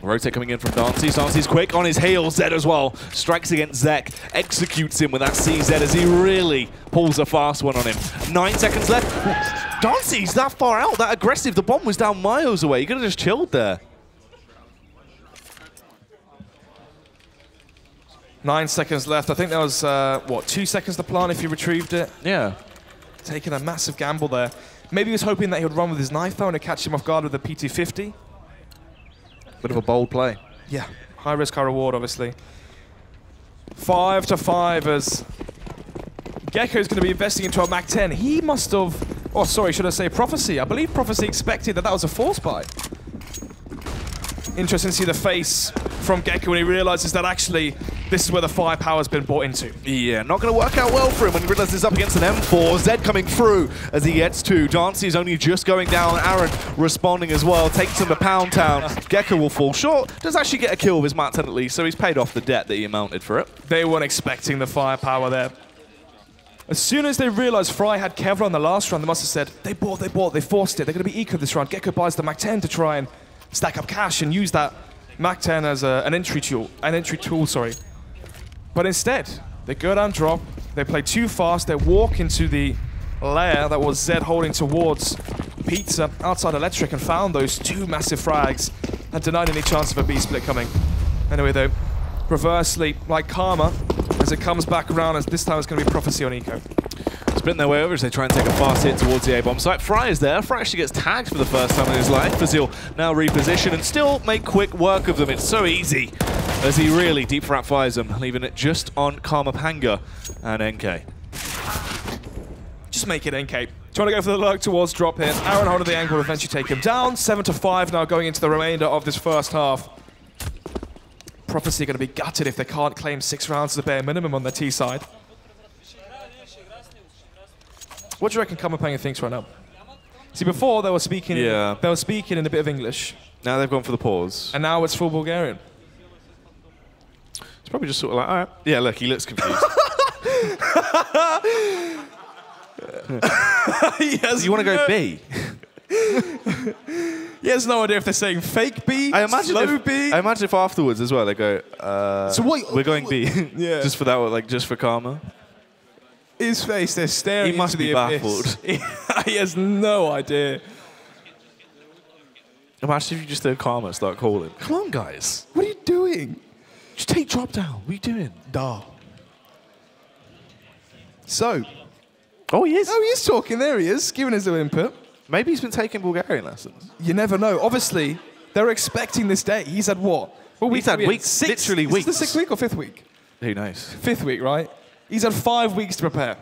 Rotate coming in from Dancy. Dancy's quick on his heels. Zed as well. Strikes against Zek. Executes him with that CZ as he really pulls a fast one on him. 9 seconds left. Dancy's that far out, that aggressive. The bomb was down miles away. He could have just chilled there. 9 seconds left. I think that was, what, 2 seconds to plant if he retrieved it? Yeah. Taking a massive gamble there. Maybe he was hoping that he would run with his knife though and to catch him off guard with the PT-50. Bit of a bold play. Yeah, high risk, high reward, obviously. 5-5 as Gecko's going to be investing into a MAC-10. He must have, oh sorry, should I say Prophecy? I believe Prophecy expected that was a force buy. Interesting to see the face from Gecko when he realizes that actually this is where the firepower's been bought into. Yeah, not going to work out well for him when he realizes he's up against an M4. Zed coming through as he gets 2. Dancy is only just going down. Aaron responding as well. Takes him to Pound Town. Gecko will fall short. Does actually get a kill with his MAC-10 at least, so he's paid off the debt that he amounted for it. They weren't expecting the firepower there. As soon as they realized Fry had Kevlar in the last round, they must have said, they bought, they forced it. They're going to be eco this round. Gecko buys the MAC-10 to try and stack up cash and use that MAC-10 as an entry tool, sorry. But instead, they go down drop, they play too fast, they walk into the lair that was Zed holding towards Pizza outside Electric and found those 2 massive frags and denied any chance of a B-split coming. Anyway though, reversely, like Karma, as it comes back around, as this time it's going to be Prophecy on Eco. Splitting their way over as they try and take a fast hit towards the A-bomb site. Fry is there. Fry actually gets tagged for the first time in his life as he'll now reposition and still make quick work of them. It's so easy as he really deep frap fires them, leaving it just on Karma Panga and NK. Just make it NK. Trying to go for the lurk towards drop here. Aaron holding the angle will eventually take him down. 7-5 now going into the remainder of this first half. Prophecy going to be gutted if they can't claim 6 rounds as a bare minimum on the T side. What do you reckon Kamapanga thinks right now? See, before they were speaking, in a bit of English. Now they've gone for the pause. And now it's full Bulgarian. It's probably just sort of like, all right. Yeah, look, he looks confused. You want to go B? He has no idea if they're saying fake B, slow B. I imagine if afterwards as well they go, so what, we're going B. Yeah. Just for that, like just for Karma. His face, they're staring He must into be the abyss. baffled. He has no idea. Imagine if you just heard Karma start calling. Come on, guys. What are you doing? Just take drop down. What are you doing? Duh. So. Oh, he is. Oh, he is talking. There he is, giving his little input. Maybe he's been taking Bulgarian lessons. You never know. Obviously, they're expecting this day. He's had what? Well, He's had weeks, literally weeks. Is this the 6th week or 5th week? Who knows? 5th week, right? He's had 5 weeks to prepare.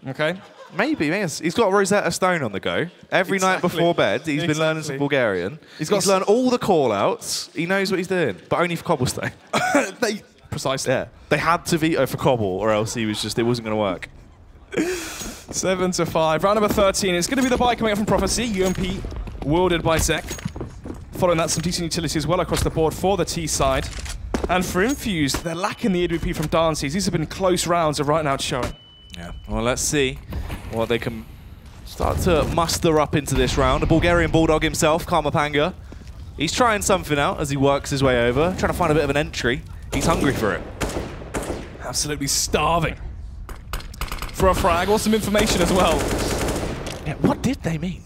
Okay? Maybe, yes. He's got Rosetta Stone on the go. Every night before bed, he's been learning some Bulgarian. He's learned all the call-outs. He knows what he's doing, but only for Cobblestone. Precisely. Yeah. They had to veto for Cobble, or else he was just, it wasn't going to work. 7-5. Round number 13. It's going to be the buy coming up from Prophecy. UMP wielded by Zek. Following that, some decent utility as well across the board for the T side. And for Infused, they're lacking the AWP from Dances. These have been close rounds of right now showing. Yeah. Well, let's see what they can start to muster up into this round. A Bulgarian Bulldog himself, Karmapanga. He's trying something out as he works his way over, trying to find a bit of an entry. He's hungry for it. Absolutely starving for a frag or some information as well. Yeah, what did they mean?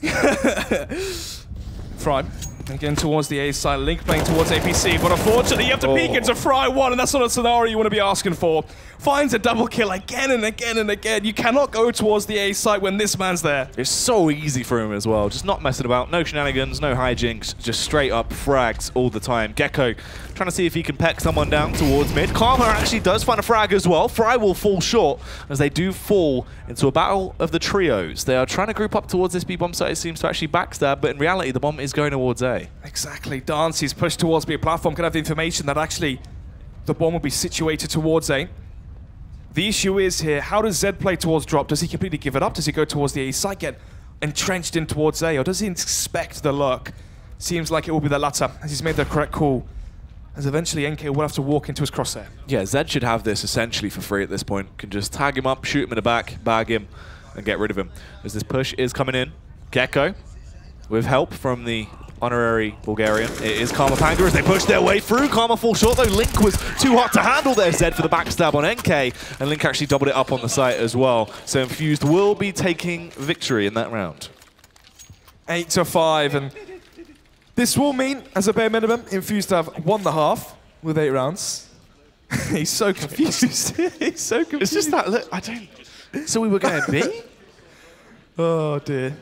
Fry, again towards the A side, Link playing towards APC, but unfortunately you have to peek into Fry 1, and that's not a scenario you want to be asking for. Finds a double kill again and again and again. You cannot go towards the A site when this man's there. It's so easy for him as well, just not messing about, no shenanigans, no hijinks, just straight up frags all the time. Gecko trying to see if he can peck someone down towards mid. Karma actually does find a frag as well. Fry will fall short as they do fall into a battle of the trios. They are trying to group up towards this B bomb site. It seems to actually backstab, but in reality the bomb is going towards A. Exactly. Dancy's pushed towards B platform. Can have the information that actually the bomb will be situated towards A. The issue is here, how does Zed play towards drop? Does he completely give it up? Does he go towards the A site, get entrenched in towards A, or does he inspect the lurk? Seems like it will be the latter, as he's made the correct call, as eventually NK will have to walk into his crosshair. Yeah, Zed should have this essentially for free at this point. Can just tag him up, shoot him in the back, bag him, and get rid of him. As this push is coming in, Gecko, with help from the honorary Bulgarian. It is Karmapanga as they push their way through. Karma falls short though. Link was too hot to handle there, Zed, for the backstab on NK, and Link actually doubled it up on the site as well. So Infused will be taking victory in that round. 8-5, and this will mean, as a bare minimum, Infused have won the half with 8 rounds. He's so confused. He's so confused. It's just that look. I don't. So we were going to be. Oh dear.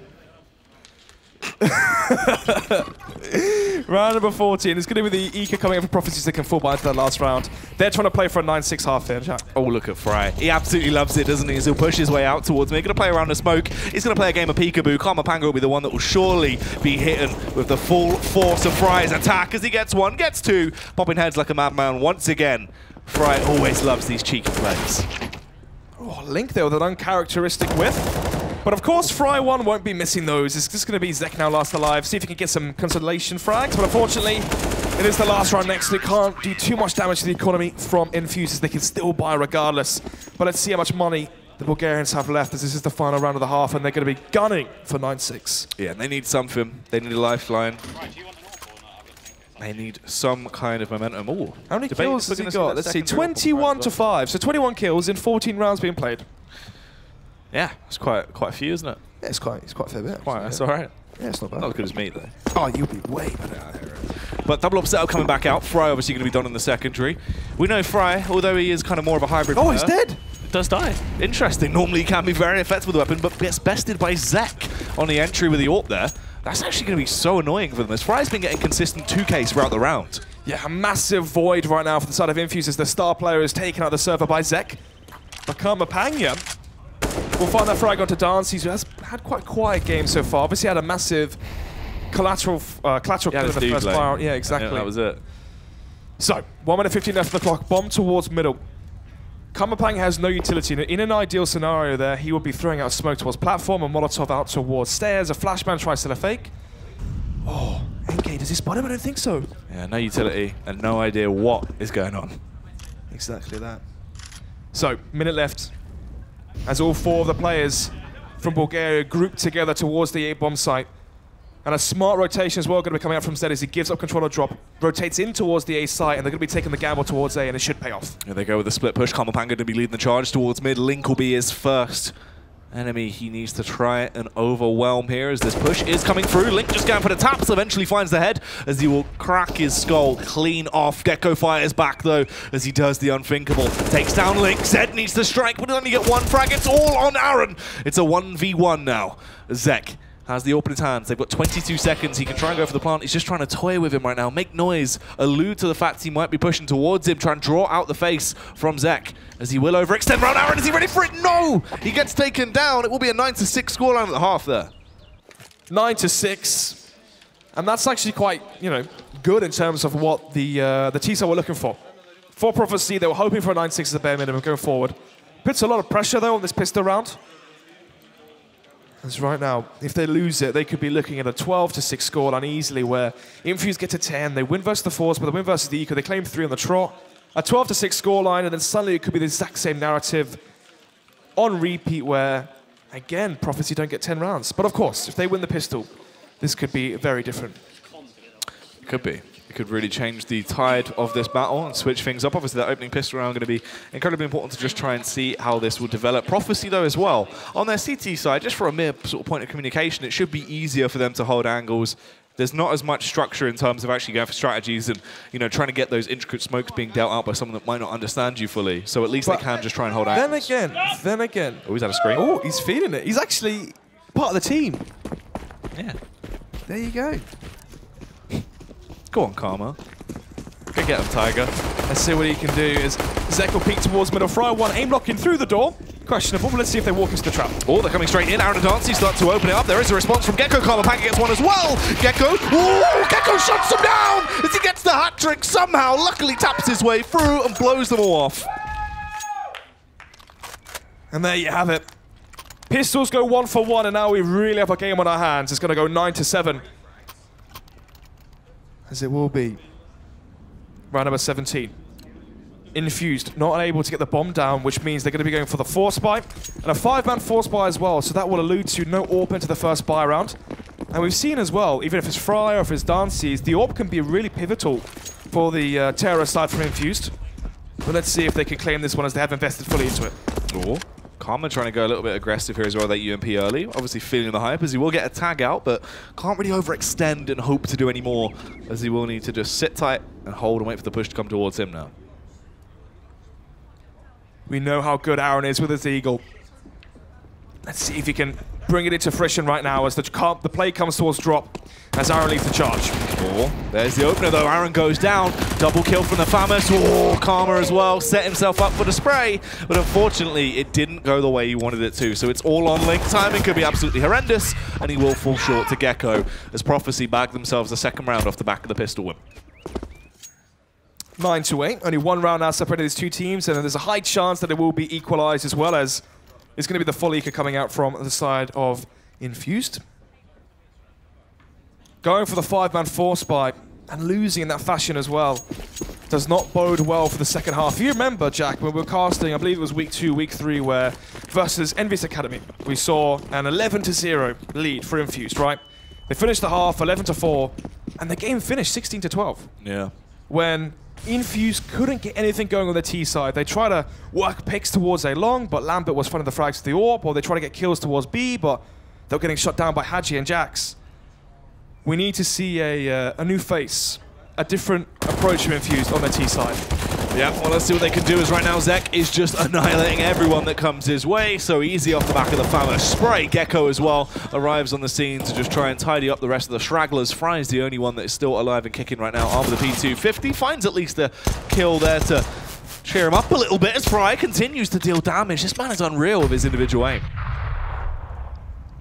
Round number 14. It's going to be the Eka coming up for Prophecies that can fall by into that last round. They're trying to play for a 9-6 half finish. Oh, look at Fry. He absolutely loves it, doesn't he? As he'll push his way out towards me. Going to play around the smoke. He's going to play a game of peekaboo. Karmapanga will be the one that will surely be hidden with the full force of Fry's attack as he gets one, gets two, popping heads like a madman once again. Fry always loves these cheeky plays. Oh, Link there with an uncharacteristic whiff. But of course, Fry 1 won't be missing those. It's just going to be Zek now last alive. See if he can get some consolation frags. But unfortunately, it is the last round next. So it can't do too much damage to the economy from Infused, as they can still buy regardless. But let's see how much money the Bulgarians have left, as this is the final round of the half, and they're going to be gunning for 9-6. Yeah, and they need something. They need a lifeline. They need some kind of momentum. Ooh, how many kills has he got? Let's see, 21-5. So 21 kills in 14 rounds being played. Yeah, it's quite a few, isn't it? Yeah, it's quite a fair bit. That's all right. Yeah, it's not bad. Not as good as me, though. Oh, you'll be way better out here. But double upset coming back out. Fry obviously going to be done in the secondary. We know Fry, although he is kind of more of a hybrid player, he's dead. Does die. Interesting. Normally he can be very effective with the weapon, but gets bested by Zek on the entry with the AWP there. That's actually going to be so annoying for them, as Fry's been getting consistent 2Ks throughout the round. Yeah, a massive void right now for the side of Infused as the star player is taken out of the server by Zek. But Karmapanga will find that frag onto Dancy, who has had quite a quiet game so far. Obviously had a massive collateral kill in the first fire. Yeah, exactly. Yeah, that was it. So, 1 minute 15 left in the clock. Bomb towards middle. Karmapanga has no utility. In an ideal scenario there, he would be throwing out smoke towards platform, a Molotov out towards stairs, a flashbang tries to a fake. Oh, NK, does he spot him? I don't think so. Yeah, no utility and no idea what is going on. Exactly that. So, minute left. As all 4 of the players from Bulgaria group together towards the A-bomb site. And a smart rotation as well going to be coming out from Zed as he gives up control of drop, rotates in towards the A site, and they're going to be taking the gamble towards A, and it should pay off. Here they go with the split push. Karmapang going to be leading the charge towards mid. Link will be his first enemy he needs to try and overwhelm here as this push is coming through. Link just going for the taps, eventually finds the head as he will crack his skull clean off. Gecko fires back though as he does the unthinkable. Takes down Link. Zed needs to strike, but he'll only get one frag. It's all on Aaron. It's a 1v1 now. Zek has the AWP in his hands. They've got 22 seconds. He can try and go for the plant. He's just trying to toy with him right now. Make noise. Allude to the fact he might be pushing towards him. Try and draw out the face from Zek as he will overextend around Aaron. Is he ready for it? No! He gets taken down. It will be a 9-6 scoreline at the half there. 9-6. And that's actually quite, good in terms of what the T-side were looking for. For Prophecy, they were hoping for a 9-6 as a bare minimum going forward. Puts a lot of pressure, though, on this pistol round. As right now, if they lose it, they could be looking at a 12-6 scoreline easily, where Infused get to 10, they win versus the Force, but they win versus the Eco, they claim 3 on the trot. A 12-6 scoreline, and then suddenly it could be the exact same narrative on repeat, where, again, Prophecy don't get 10 rounds. But of course, if they win the pistol, this could be very different. It could be. It could really change the tide of this battle and switch things up. Obviously, that opening pistol round going to be incredibly important to just try and see how this will develop. Prophecy, though, as well. On their CT side, just for a mere sort of point of communication, it should be easier for them to hold angles. There's not as much structure in terms of actually going for strategies and, trying to get those intricate smokes being dealt out by someone that might not understand you fully. So at least they can just try and hold angles. Then again. Oh, he's had a screen. Oh, he's feeling it. He's actually part of the team. Yeah. There you go. Go on, Karma. Go get him, Tiger. Let's see what he can do as Zek will peek towards middle. Fry one, aim locking through the door. Questionable, but let's see if they walk into the trap. Oh, they're coming straight in. Aaron and Dancy start to open it up. There is a response from Gecko. Karmapang gets one as well. Gecko. Ooh, Gecko shuts them down as he gets the hat trick somehow. Luckily taps his way through and blows them all off. And there you have it. Pistols go 1 for 1, and now we really have a game on our hands. It's going to go 9-7. As it will be. Round number 17. Infused, not able to get the bomb down, which means they're going to be going for the force buy. And a 5-man force buy as well, so that will allude to no AWP into the first buy round. And we've seen as well, even if it's Fry or if it's Dancy's, the AWP can be really pivotal for the terror side from Infused. But let's see if they can claim this one as they have invested fully into it. Oh. Karma trying to go a little bit aggressive here as well, that UMP early. Obviously feeling the hype as he will get a tag out, but can't really overextend and hope to do any more, as he will need to just sit tight and hold and wait for the push to come towards him now. We know how good Aaron is with his Eagle. Let's see if he can bring it into fruition right now as the play comes towards drop as Aaron leads the charge. Oh, there's the opener though. Aaron goes down. Double kill from the Famous. Oh, Karma as well. Set himself up for the spray. But unfortunately, it didn't go the way he wanted it to. So it's all on Link. Timing could be absolutely horrendous. And he will fall short to Gecko as Prophecy bag themselves a second round off the back of the pistol win. 9-8. Only one round now separated these two teams. And there's a high chance that it will be equalized, as well as it's going to be the full eco coming out from the side of Infused. Going for the 5-man force buy and losing in that fashion as well does not bode well for the second half. You remember, Jack, when we were casting, I believe it was week 2, week 3, where versus Envious Academy, we saw an 11-0 lead for Infused, right? They finished the half 11-4, and the game finished 16-12. Yeah. When Infused couldn't get anything going on the T side. They try to work picks towards A long, but Lambert was finding the frags to the AWP, or they try to get kills towards B, but they were getting shot down by Hadji and Jax. We need to see a new face, a different approach from Infused on the T side. Yeah, well, let's see what they can do, as right now Zek is just annihilating everyone that comes his way. So easy off the back of the Famous spray. Gecko as well arrives on the scene to just try and tidy up the rest of the stragglers. Fry is the only one that is still alive and kicking right now. Arm with the P250 finds at least a kill there to cheer him up a little bit as Fry continues to deal damage. This man is unreal with his individual aim.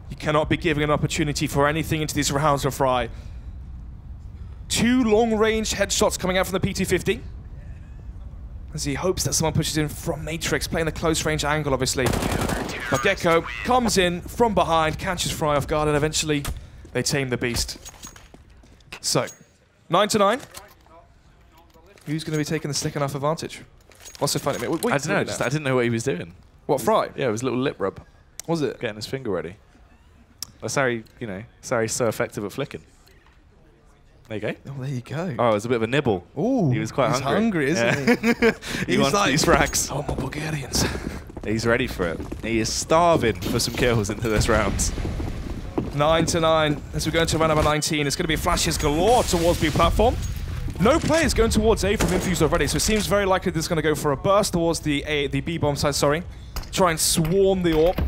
You cannot be giving an opportunity for anything into these rounds of Fry. 2 long-range headshots coming out from the P250. As he hopes that someone pushes in from Matrix, playing the close-range angle, obviously. But Gecko comes in from behind, catches Fry off guard, and eventually they tame the beast. So, 9-9. Who's going to be taking the second half advantage? What's so funny? I don't know, I didn't know what he was doing. What, Fry? Yeah, it was a little lip rub. Was it? Getting his finger ready. That's how he, you know, that's how he's so effective at flicking. There you go. Oh, there you go. Oh, it was a bit of a nibble. Ooh, he was quite he's hungry. isn't he? He wants like, these frags. Oh, my Bulgarians. He's ready for it. He is starving for some kills into this round. 9-9 as we go into round number 19. It's going to be flashes galore towards B platform. No players going towards A from Infused already, so it seems very likely this is going to go for a burst towards the B bomb side, sorry. Try and swarm the AWP.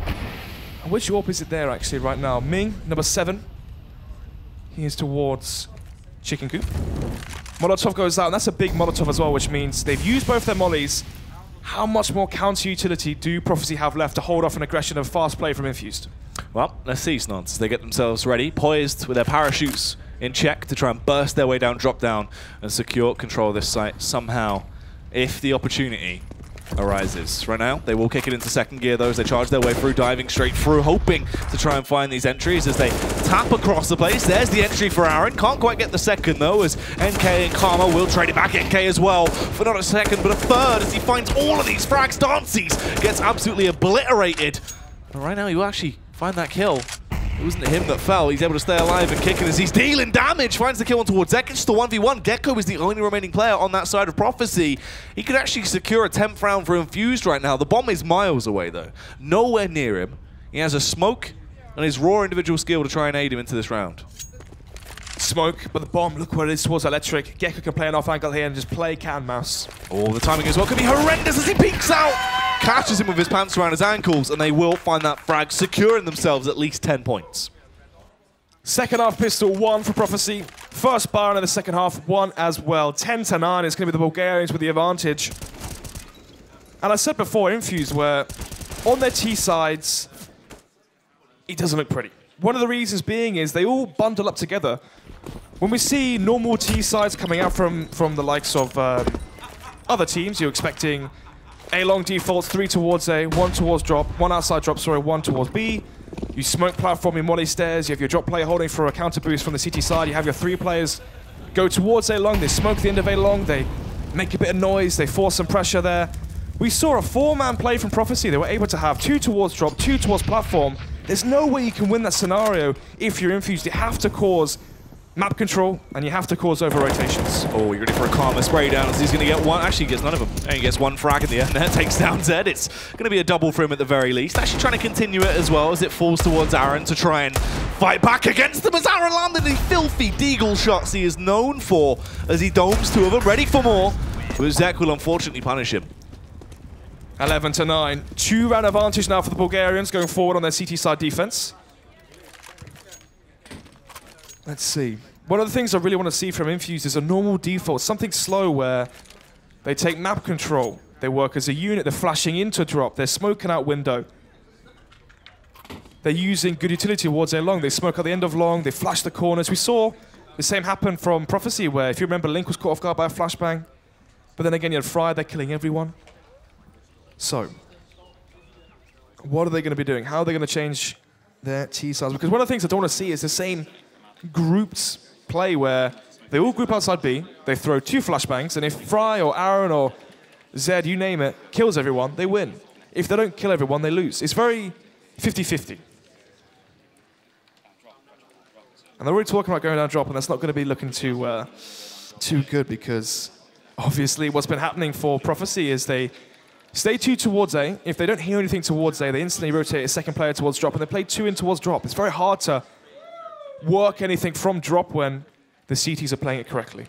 And which AWP is it there actually right now? Ming, number 7. He is towards Chicken Coop. Molotov goes out, and that's a big Molotov as well, which means they've used both their mollies. How much more counter utility do Prophecy have left to hold off an aggression of fast play from Infused? Well, let's see, Snods. They get themselves ready, poised with their parachutes in check to try and burst their way down, drop down, and secure control of this site somehow, if the opportunity arises. Right now, they will kick it into second gear, though, as they charge their way through, diving straight through, hoping to try and find these entries as they tap across the place. There's the entry for Aaron. Can't quite get the second, though, as NK and Karma will trade it back. NK as well, for not a second, but a third, as he finds all of these frags. Dances gets absolutely obliterated. But right now, you actually find that kill. It wasn't him that fell. He's able to stay alive and kicking as he's dealing damage. Finds the kill on towards Zek. It's the 1v1. Gecko is the only remaining player on that side of Prophecy. He could actually secure a 10th round for Infused right now. The bomb is miles away, though. Nowhere near him. He has a smoke and his raw individual skill to try and aid him into this round. Smoke, but the bomb, look where it is towards Electric. Gecko can play an off angle here and just play cat and mouse. Oh, the timing as well could be horrendous as he peeks out. Catches him with his pants around his ankles, and they will find that frag, securing themselves at least 10 points. Second half pistol, 1 for Prophecy. First bar in the second half, 1 as well. 10-9, it's going to be the Bulgarians with the advantage. And I said before, Infused, where on their T sides, it doesn't look pretty. One of the reasons being is they all bundle up together. When we see normal T sides coming out from the likes of other teams, you're expecting A long defaults, 3 towards A, 1 towards drop, 1 outside drop, sorry, 1 towards B. You smoke platform in molly stairs, you have your drop player holding for a counter boost from the CT side, you have your 3 players go towards A long, they smoke the end of A long, they make a bit of noise, they force some pressure there. We saw a 4-man play from Prophecy. They were able to have 2 towards drop, 2 towards platform. There's no way you can win that scenario if you're Infused. You have to cause map control, and you have to cause over-rotations. Oh, you're ready for a Karma spray down. He's going to get one. Actually, he gets none of them. And he gets 1 frag in the end there. Takes down Zed. It's going to be a double for him at the very least. Actually trying to continue it as well as it falls towards Aaron to try and fight back against them as Aaron landed the filthy deagle shots he is known for as he domes 2 of them. Ready for more. But Zek will unfortunately punish him. 11-9. 2-round advantage now for the Bulgarians going forward on their CT side defense. Let's see. One of the things I really want to see from Infused is a normal default, something slow where they take map control, they work as a unit, they're flashing into drop, they're smoking out window. They're using good utility towards A long, they smoke at the end of long, they flash the corners. We saw the same happen from Prophecy where, if you remember, Link was caught off guard by a flashbang, but then again you had Fry, they're killing everyone. So, what are they going to be doing? How are they going to change their T-sides? Because one of the things I don't want to see is the same grouped play where they all group outside B, they throw 2 flashbangs, and if Fry or Aaron or Zed, you name it, kills everyone, they win. If they don't kill everyone, they lose. It's very 50-50. And they're already talking about going down drop, and that's not going to be looking too good because obviously what's been happening for Prophecy is they stay 2 towards A. If they don't hear anything towards A, they instantly rotate a second player towards drop, and they play 2 in towards drop. It's very hard to work anything from drop when the CTs are playing it correctly.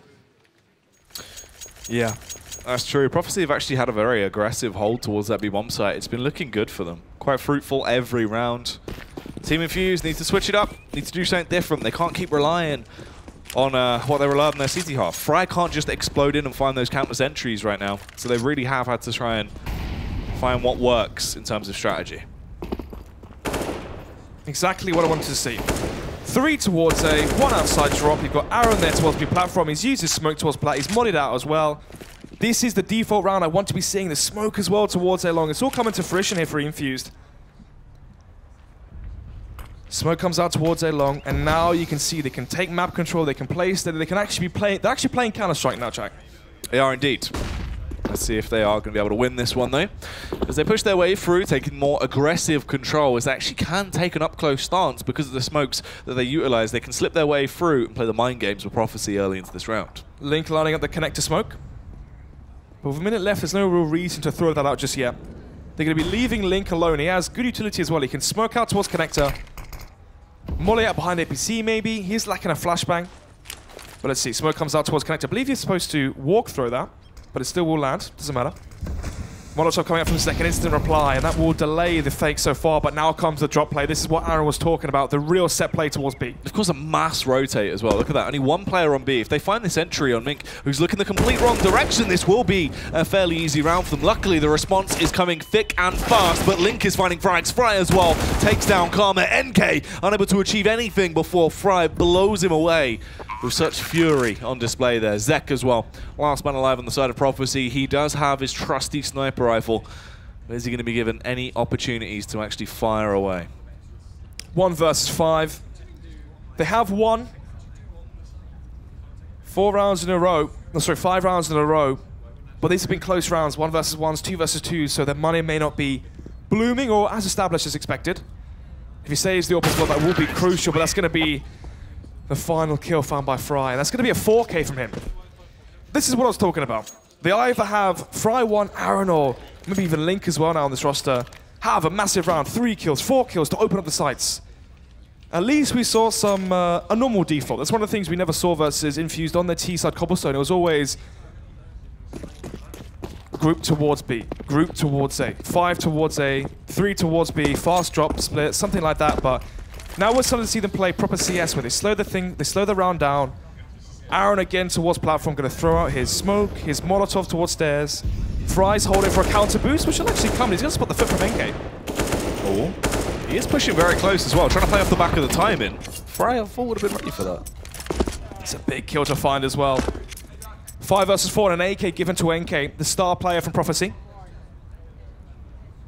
Yeah, that's true. Prophecy have actually had a very aggressive hold towards that B-bomb site. It's been looking good for them. Quite fruitful every round. Team Infused needs to switch it up, needs to do something different. They can't keep relying on what they rely on their CT half. Fry can't just explode in and find those countless entries right now. So they really have had to try and find what works in terms of strategy. Exactly what I wanted to see. 3 towards A, 1 outside drop. You've got Aaron there towards B platform. He's used his smoke towards plat. He's modded out as well. This is the default round. I want to be seeing the smoke as well towards A long. It's all coming to fruition here for Infused. Smoke comes out towards A long, and now you can see they can take map control. They can play steady. They can actually be playing. They're actually playing Counter-Strike now, Jack. They are indeed. Let's see if they are going to be able to win this one, though. As they push their way through, taking more aggressive control, as they actually can take an up-close stance because of the smokes that they utilize. They can slip their way through and play the mind games with Prophecy early into this round. Link lining up the connector smoke. But with a minute left, there's no real reason to throw that out just yet. They're going to be leaving Link alone. He has good utility as well. He can smoke out towards connector. Molly out behind APC maybe. He's lacking a flashbang. But let's see. Smoke comes out towards connector. I believe he's supposed to walk through that, but it still will land. Doesn't matter. Molotov coming up from second, instant reply, and that will delay the fake so far, but now comes the drop play. This is what Aaron was talking about, the real set play towards B. Of course, a mass rotate as well. Look at that. Only one player on B. If they find this entry on Mink, who's looking the complete wrong direction, this will be a fairly easy round for them. Luckily, the response is coming thick and fast, but Link is finding frags. Fry as well takes down Karma. NK unable to achieve anything before Fry blows him away with such fury on display there. Zek as well. Last man alive on the side of Prophecy. He does have his trusty sniper rifle. Is he going to be given any opportunities to actually fire away? 1 versus 5. They have won 4 rounds in a row. No, sorry, 5 rounds in a row. But these have been close rounds. 1 versus 1s, 2 versus 2s. So their money may not be blooming or as established as expected. If he saves the open spot, that will be crucial. But that's going to be the final kill found by Fry. And that's going to be a 4K from him. This is what I was talking about. They either have Fry 1, Aaron, or maybe even Link as well now on this roster, have a massive round, 3 kills, 4 kills to open up the sights. At least we saw some a normal default. That's one of the things we never saw versus Infused on their T-side cobblestone. It was always group towards B, group towards A, 5 towards A, 3 towards B, fast drop, split, something like that. But now we're starting to see them play proper CS where they slow the round down. Aaron again towards platform, going to throw out his smoke, his Molotov towards stairs. Fry's holding for a counter boost, which will actually come. He's going to spot the foot from NK. Oh, he is pushing very close as well, trying to play off the back of the timing. Fry, I thought would have been ready for that. It's a big kill to find as well. 5 versus 4 and an AK given to NK, the star player from Prophecy.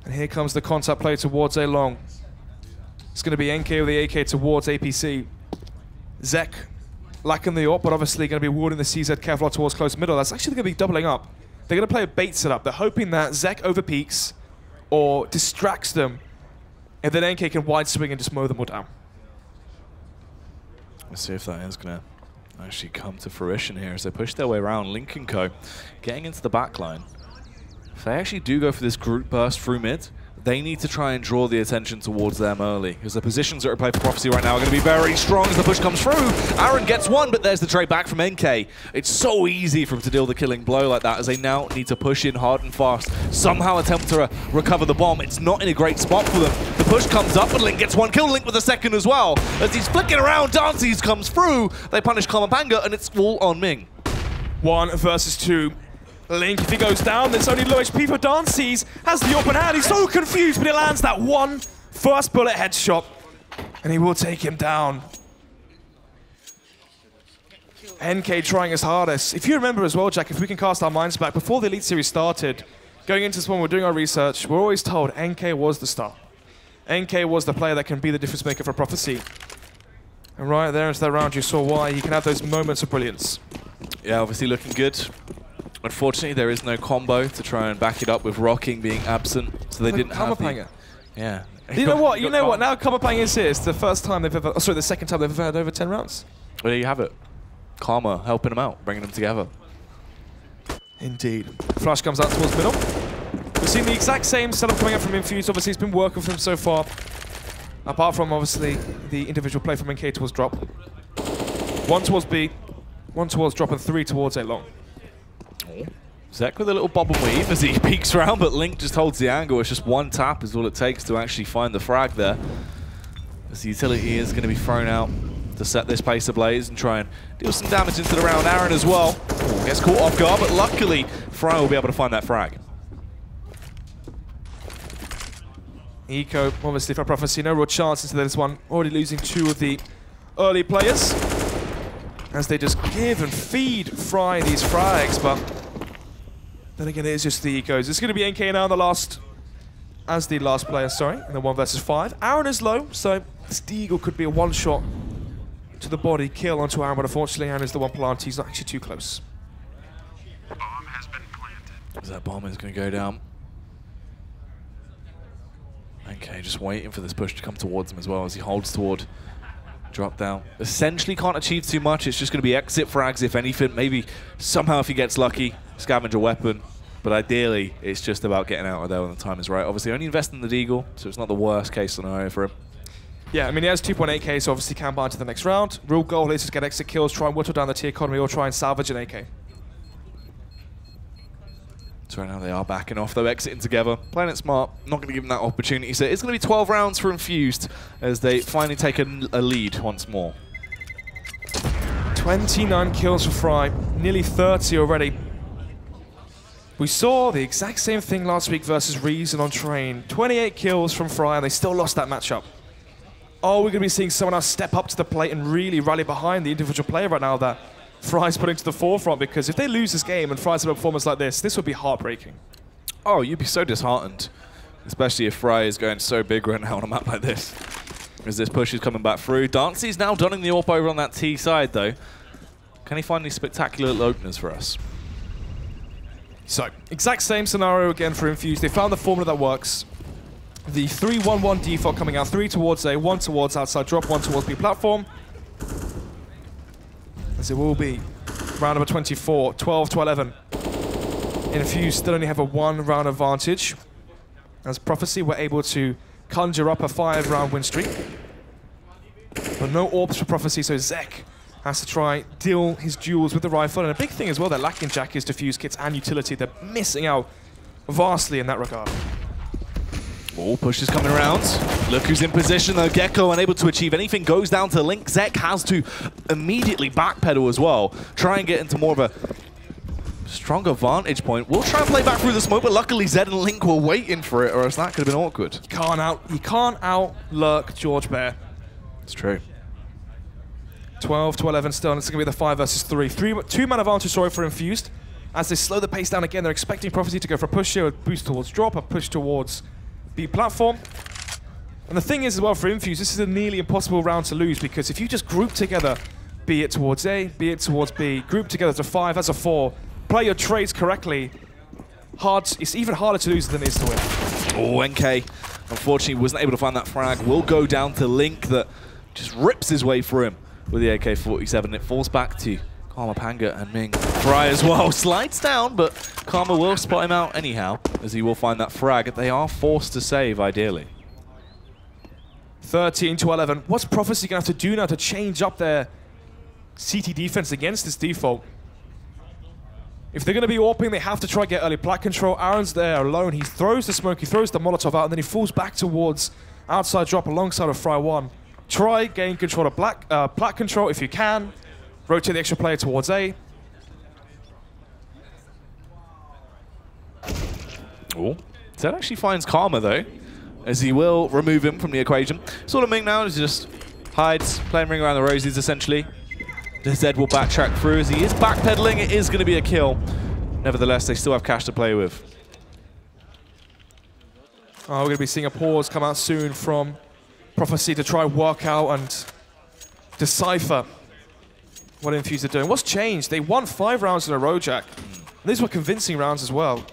And here comes the contact play towards A long. It's going to be NK with the AK towards APC. Zek lacking the AWP, but obviously going to be warding the CZ Kevlar towards close middle. That's actually going to be doubling up. They're going to play a bait setup. They're hoping that Zek overpeaks or distracts them, and then NK can wide swing and just mow them all down. Let's see if that is going to actually come to fruition here as they push their way around. Link and Co. getting into the back line. If they actually do go for this group burst through mid, they need to try and draw the attention towards them early, because the positions that are played for Prophecy right now are going to be very strong as the push comes through. Aaron gets one, but there's the trade back from NK. It's so easy for him to deal the killing blow like that, as they now need to push in hard and fast, somehow attempt to recover the bomb. It's not in a great spot for them. The push comes up, and Link gets one kill. Link with a second as well. As he's flicking around, Dances comes through. They punish Kamapanga, and it's all on Ming. 1 versus 2. Link, if he goes down, there's only low HP for Dances. Has the open hand. He's so confused, but he lands that one first bullet headshot, and he will take him down. NK trying his hardest. If you remember as well, Jack, if we can cast our minds back, before the Elite Series started, going into this one, we're doing our research, we're always told NK was the star. NK was the player that can be the difference maker for Prophecy. And right there into that round, you saw why he can have those moments of brilliance. Yeah, obviously looking good. Unfortunately, there is no combo to try and back it up with Rocking being absent, so they didn't have the... Yeah. You know what? You know what? Now Kamapanga is here. It's the first time they've ever... Oh, sorry, the second time they've ever had over 10 rounds. Well, there you have it. Karma helping them out, bringing them together. Indeed. Flash comes out towards middle. We've seen the exact same setup coming up from Infused. Obviously, it's been working for them so far. Apart from, obviously, the individual play from NK towards drop. 1 towards B, 1 towards drop, and 3 towards A long. Zek with a little bob and weave as he peeks around, but Link just holds the angle. It's just 1 tap is all it takes to actually find the frag there. As the utility is going to be thrown out to set this place ablaze and try and deal some damage into the round. Aaron as well gets caught off guard, but luckily Fry will be able to find that frag. Eco, obviously for Prophecy, no real chance into this one. Already losing 2 of the early players, as they just give and feed Fry these frags, but then again, it is just the Ecos. It's going to be NK now in the last, as the last player, sorry, in the 1 versus 5. Aaron is low, so this Deagle could be a one-shot to the body kill onto Aaron, but unfortunately, Aaron is the one plant. He's not actually too close. As That bomb is going to go down. Okay, just waiting for this push to come towards him as well as he holds toward drop down. Essentially can't achieve too much. It's just going to be exit frags if anything. Maybe somehow if he gets lucky, scavenge a weapon. But ideally, it's just about getting out of there when the time is right. Obviously, only invest in the Deagle, so it's not the worst case scenario for him. Yeah, I mean, he has 2.8k, so obviously can buy into the next round. Real goal is to get extra kills, try and whittle down the tier economy, or try and salvage an AK. So right now they are backing off, though, exiting together. Playing it smart, not going to give them that opportunity. So it's going to be 12 rounds for Infused as they finally take a lead once more. 29 kills for Fry, nearly 30 already. We saw the exact same thing last week versus Reason on Train. 28 kills from Fry, and they still lost that matchup. Oh, we're going to be seeing someone else step up to the plate and really rally behind the individual player right now that Fry's putting to the forefront, because if they lose this game and Fry's have a performance like this would be heartbreaking. Oh, you'd be so disheartened, especially if Fry is going so big right now on a map like this. As this push is coming back through. Dancy's now donning the AWP over on that T side, though. Can he find these spectacular little openers for us? So, exact same scenario again for Infused. They found the formula that works. The 3-1-1 default coming out, 3 towards A, 1 towards outside drop, 1 towards B platform. As it will be round number 24, 12 to 11. Infused still only have a 1 round advantage. As Prophecy were able to conjure up a 5-round win streak. But no orbs for Prophecy, so Zek has to try deal his duels with the rifle. And a big thing as well, they're lacking Jackie's defuse kits and utility. They're missing out vastly in that regard. Oh, push is coming around. Look who's in position though. Gecko unable to achieve anything. Goes down to Link. Zek has to immediately backpedal as well. Try and get into more of a stronger vantage point. We'll try and play back through the smoke, but luckily Zed and Link were waiting for it, or else that could have been awkward. You can't out lurk George Bear. It's true. 12 to 11 still, and it's going to be the 5 versus 3. 2-man advantage, sorry, for Infused. As they slow the pace down again, they're expecting Prophecy to go for a push here, a boost towards drop, a push towards B platform. And the thing is as well for Infused, this is a nearly impossible round to lose, because if you just group together, be it towards A, be it towards B, group together to 5 as a 4, play your trades correctly, it's even harder to lose than it is to win. Oh, NK unfortunately wasn't able to find that frag. Will go down to Link that just rips his way through him with the AK-47. It falls back to Karma, Panga, and Ming. Fry as well slides down, but Karma will spot him out anyhow, as he will find that frag. They are forced to save, ideally. 13 to 11. What's Prophecy going to have to do now to change up their CT defense against this default? If they're going to be AWPing, they have to try to get early plat control. Aaron's there alone. He throws the smoke, he throws the Molotov out, and then he falls back towards outside drop alongside of Fry 1. Try, gain control of plat control if you can. Rotate the extra player towards A. Oh, Zed actually finds Karma though, as he will remove him from the equation. Sort of Ming now is just hides, playing ring around the roses essentially. Zed will backtrack through as he is backpedaling. It is going to be a kill. Nevertheless, they still have cash to play with. Oh, we're going to be seeing a pause come out soon from Prophecy to try work out and decipher what Infused are doing. What's changed? They won 5 rounds in a row, Jack. And these were convincing rounds as well.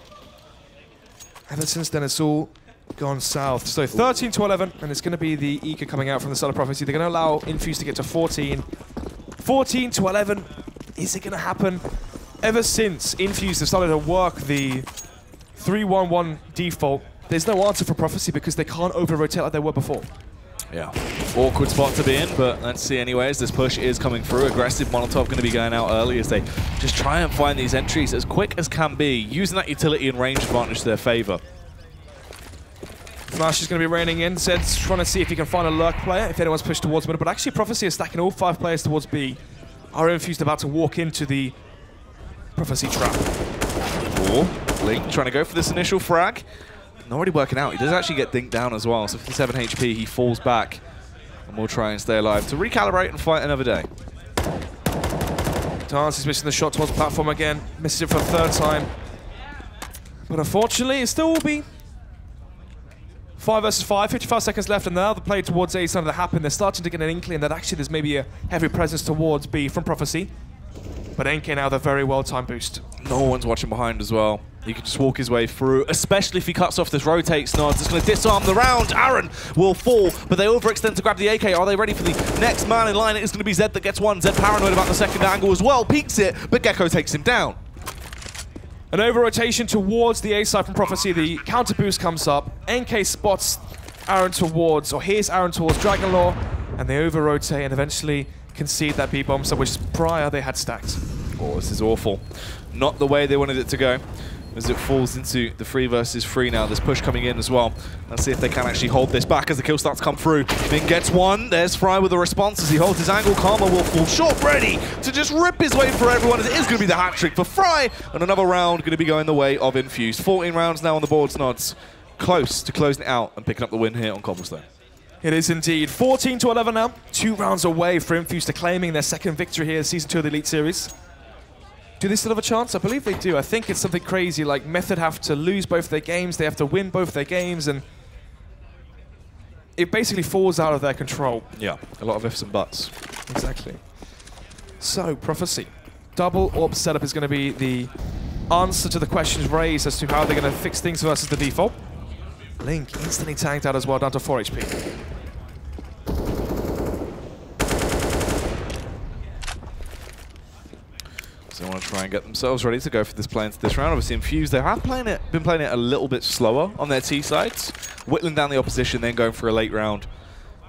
Ever since then, it's all gone south. So 13 to 11, and it's going to be the Eco coming out from the side of Prophecy. They're going to allow Infused to get to 14. 14 to 11. Is it going to happen? Ever since Infused have started to work the 3-1-1 default, there's no answer for Prophecy because they can't over-rotate like they were before. Yeah, awkward spot to be in, but let's see anyways. This push is coming through. Aggressive Molotov going to be going out early as they just try and find these entries as quick as can be, using that utility and range advantage to their favor. Flash is going to be raining in. Zed's trying to see if he can find a lurk player, if anyone's pushed towards middle, but actually Prophecy is stacking all 5 players towards B. Are Infused about to walk into the Prophecy trap. Oh, Link trying to go for this initial frag. Not really working out. He does actually get dinked down as well, so 57 HP, he falls back. And we'll try and stay alive to recalibrate and fight another day. Dance is missing the shot towards the platform again. Misses it for the 3rd time. But unfortunately, it still will be 5 versus 5, 55 seconds left, and now the play towards A is starting to happen. They're starting to get an inkling that actually there's maybe a heavy presence towards B from Prophecy. But NK now, the very well-timed boost. No one's watching behind as well. He can just walk his way through, especially if he cuts off this rotate. Snods is going to disarm the round. Aaron will fall, but they overextend to grab the AK. Are they ready for the next man in line? It is going to be Zed that gets one. Zed paranoid about the second angle as well. Peeks it, but Gecko takes him down. An over-rotation towards the A side from Prophecy. The counter boost comes up. NK spots Aaron towards, or here's Aaron towards Dragon Law, and they over-rotate and eventually concede that B-bomb, so which prior they had stacked. Oh, this is awful. Not the way they wanted it to go, as it falls into the 3 versus 3 now. There's push coming in as well. Let's see if they can actually hold this back as the kill starts to come through. Ming gets one. There's Fry with a response as he holds his angle. Karma will fall short, ready to just rip his way for everyone, as it is going to be the hat trick for Fry. And another round going to be going the way of Infused. 14 rounds now on the board, Snods. Close to closing it out and picking up the win here on Cobblestone. It is indeed. 14-11 now. 2 rounds away for Infused to claiming their second victory here in Season 2 of the Elite Series. Do they still have a chance? I believe they do. I think it's something crazy like Method have to lose both their games, they have to win both their games, and it basically falls out of their control. Yeah, a lot of ifs and buts. Exactly. So, Prophecy. Double AWP setup is going to be the answer to the questions raised as to how they're going to fix things versus the default. Link instantly tanked out as well, down to 4 HP. So they want to try and get themselves ready to go for this play into this round. Obviously, Infused, they have been playing it a little bit slower on their T sides, whittling down the opposition, then going for a late round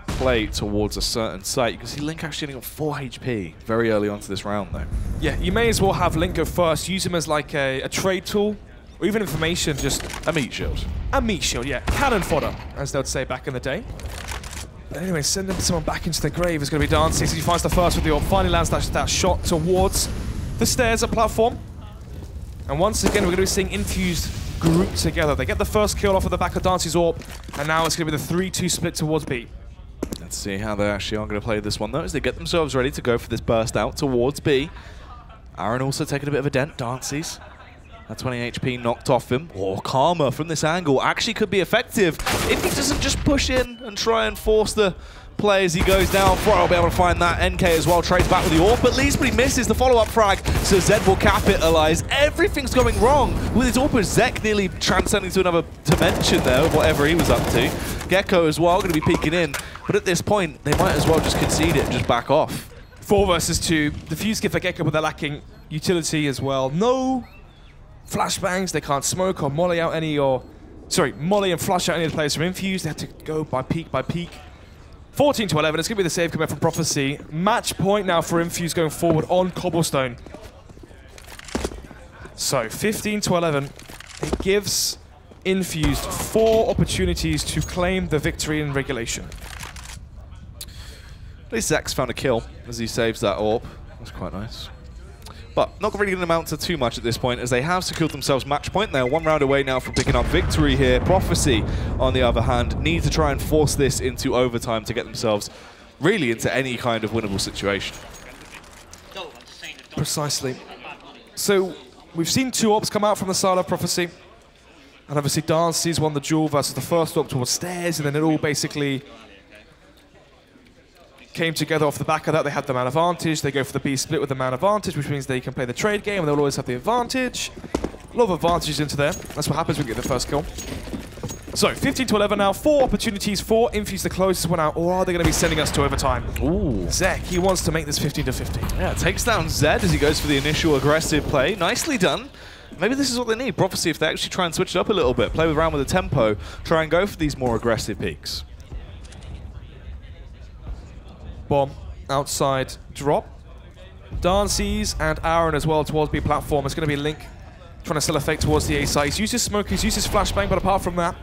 play towards a certain site. You can see Link actually only got 4 HP very early onto this round, though. Yeah, you may as well have Link go first, use him as like a trade tool, or even information, just a meat shield. A meat shield, yeah. Cannon fodder, as they would say back in the day. But anyway, sending someone back into the grave is going to be Dancey. He finds the first with the AWP, finally lands that shot towards the stairs at platform. And once again, we're going to be seeing Infused group together. They get the first kill off of the back of Dancey's AWP, and now it's going to be the 3-2 split towards B. Let's see how they actually are going to play this one, though, as they get themselves ready to go for this burst out towards B. Aaron also taking a bit of a dent. Dancey's. That 20 HP knocked off him. Oh, Karma from this angle actually could be effective if he doesn't just push in and try and force the play as he goes down. Fry will be able to find that. NK as well trades back with the AWP at least, but he misses the follow-up frag, so Zed will capitalize. Everything's going wrong with his AWP. Zek nearly transcending to another dimension there with whatever he was up to. Gecko as well going to be peeking in, but at this point they might as well just concede it and just back off. 4 versus 2. The fuse gift for Gecko, but they're lacking utility as well. No flashbangs, they can't smoke or molly out any, molly and flush out any of the players from Infused. They had to go by peak by peak. 14-11, it's going to be the save commit from Prophecy. Match point now for Infused going forward on Cobblestone. So, 15-11, it gives Infused 4 opportunities to claim the victory in regulation. At least Zek's found a kill as he saves that AWP. That's quite nice. But not really going to amount to too much at this point, as they have secured themselves match point. They're 1 round away now from picking up victory here. Prophecy, on the other hand, need to try and force this into overtime to get themselves really into any kind of winnable situation. Precisely. So, we've seen 2 AWPs come out from the side of Prophecy. And obviously Dancey's won the duel versus the first AWP towards stairs, and then it all basically came together off the back of that. They had the man advantage. They go for the B split with the man advantage, which means they can play the trade game and they'll always have the advantage. A lot of advantages into there. That's what happens when you get the first kill. So, 15-11 now. 4 opportunities for Infused, the closest one out. Or are they going to be sending us to overtime? Ooh. Zek, he wants to make this 15-15. Yeah, takes down Zed as he goes for the initial aggressive play. Nicely done. Maybe this is what they need. Prophecy, if they actually try and switch it up a little bit, play around with the tempo, try and go for these more aggressive peaks. Bomb outside drop. Dancey's and Aaron as well towards B platform. It's going to be Link trying to sell effect towards the A side. He's used his smoke, he's used his flashbang, but apart from that,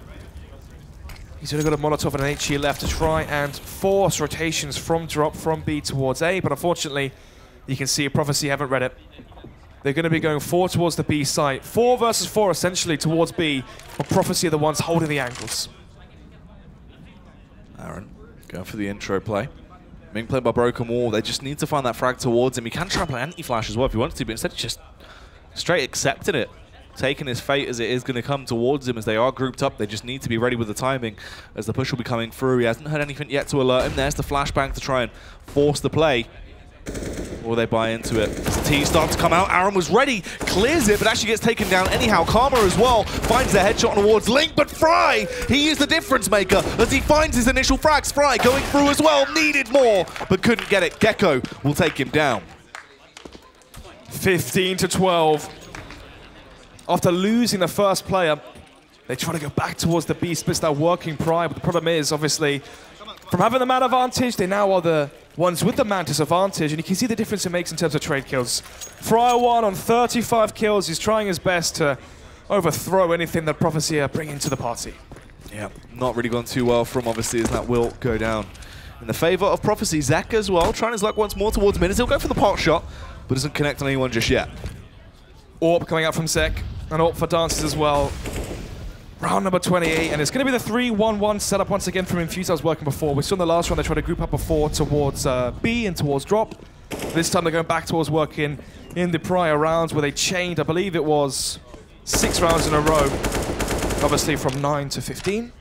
he's only got a Molotov and an HE left to try and force rotations from drop from B towards A, but unfortunately, you can see Prophecy haven't read it. They're going to be going 4 towards the B site. 4 versus 4 essentially towards B, but Prophecy are the ones holding the angles. Aaron going for the intro play. Being played by Broken Wall, they just need to find that frag towards him. He can try and play anti-flash as well if he wants to, but instead he's just straight accepting it. Taking his fate as it is going to come towards him as they are grouped up. They just need to be ready with the timing as the push will be coming through. He hasn't heard anything yet to alert him. There's the flashbang to try and force the play. Will they buy into it? As the T starts to come out, Aaron was ready, clears it, but actually gets taken down anyhow. Karma as well finds the headshot towards Link, but Fry, he is the difference maker as he finds his initial frags. Fry going through as well, needed more, but couldn't get it. Gecko will take him down. 15-12. After losing the first player, they try to go back towards the B splits that working prime, but the problem is, obviously, from having the man advantage, they now are the ones with the Mantis advantage, and you can see the difference it makes in terms of trade kills. Fryer 1 on 35 kills, he's trying his best to overthrow anything that Prophecy are bringing to the party. Yeah, not really gone too well from obviously as that will go down in the favor of Prophecy. Zek as well, trying his luck once more towards mid. He'll go for the pot shot, but doesn't connect on anyone just yet. AWP coming out from Zek, and AWP for Dances as well. Round number 28, and it's going to be the 3-1-1 setup once again from Infused. I was working before. We saw in the last round they tried to group up before towards B and towards drop. This time they're going back towards working in the prior rounds where they chained, I believe it was 6 rounds in a row, obviously from 9 to 15.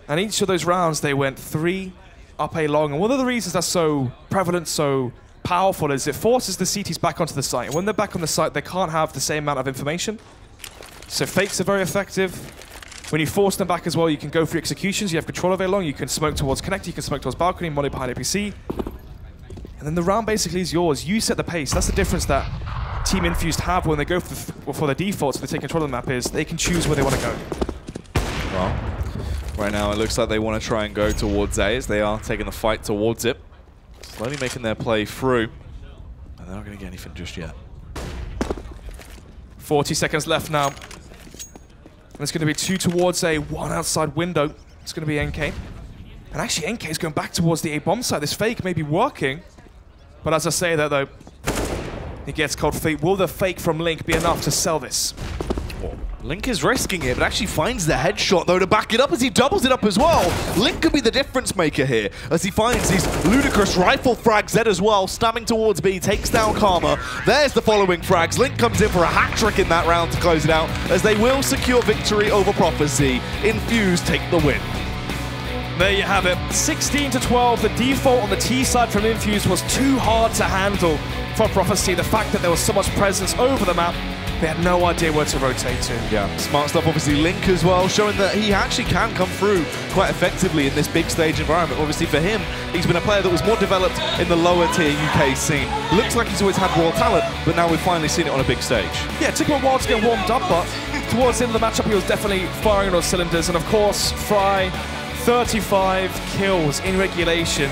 And each of those rounds they went 3 up A long. And one of the reasons that's so prevalent, so powerful, is it forces the CTs back onto the site. And when they're back on the site, they can't have the same amount of information. So fakes are very effective. When you force them back as well, you can go through executions, you have control of it long, you can smoke towards connect, you can smoke towards balcony, molly behind APC. And then the round basically is yours. You set the pace. That's the difference that Team Infused have when they go for the defaults, when they take control of the map, is they can choose where they want to go. Well, right now it looks like they want to try and go towards A as they are taking the fight towards it. Slowly making their play through. And they're not going to get anything just yet. 40 seconds left now. And it's going to be 2 towards A, 1 outside window. It's going to be NK. And actually, NK is going back towards the A bomb site. This fake may be working. But as I say that, though, he gets cold feet. Will the fake from Link be enough to sell this? Link is risking it, but actually finds the headshot, though, to back it up as he doubles it up as well. Link could be the difference maker here as he finds these ludicrous rifle frags. Zed as well, stabbing towards B, takes down Karma. There's the following frags. Link comes in for a hat trick in that round to close it out as they will secure victory over Prophecy. Infused take the win. There you have it. 16-12. The default on the T side from Infused was too hard to handle for Prophecy. The fact that there was so much presence over the map, they had no idea where to rotate to. Yeah, smart stuff. Obviously, Link as well, showing that he actually can come through quite effectively in this big stage environment. Obviously, for him, he's been a player that was more developed in the lower tier UK scene. Looks like he's always had raw talent, but now we've finally seen it on a big stage. Yeah, it took him a while to get warmed up, but towards the end of the matchup, he was definitely firing on all cylinders. And of course, Fry, 35 kills in regulation.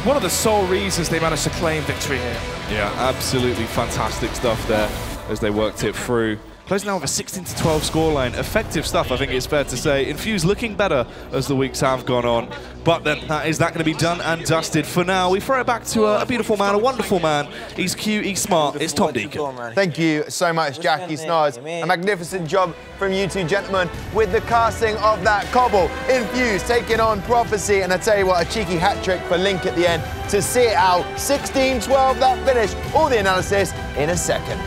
One of the sole reasons they managed to claim victory here. Yeah, absolutely fantastic stuff there as they worked it through. Close now with a 16-12 scoreline. Effective stuff, I think it's fair to say. Infused looking better as the weeks have gone on. But then is that going to be done and dusted? For now, we throw it back to a beautiful man, a wonderful man. He's cute, he's smart. It's Tom Deacon. Thank you so much, Jackie Snars. A magnificent job from you two gentlemen with the casting of that cobble. Infused taking on Prophecy, and I tell you what, a cheeky hat trick for Link at the end to see it out. 16-12 that finish. All the analysis in a second.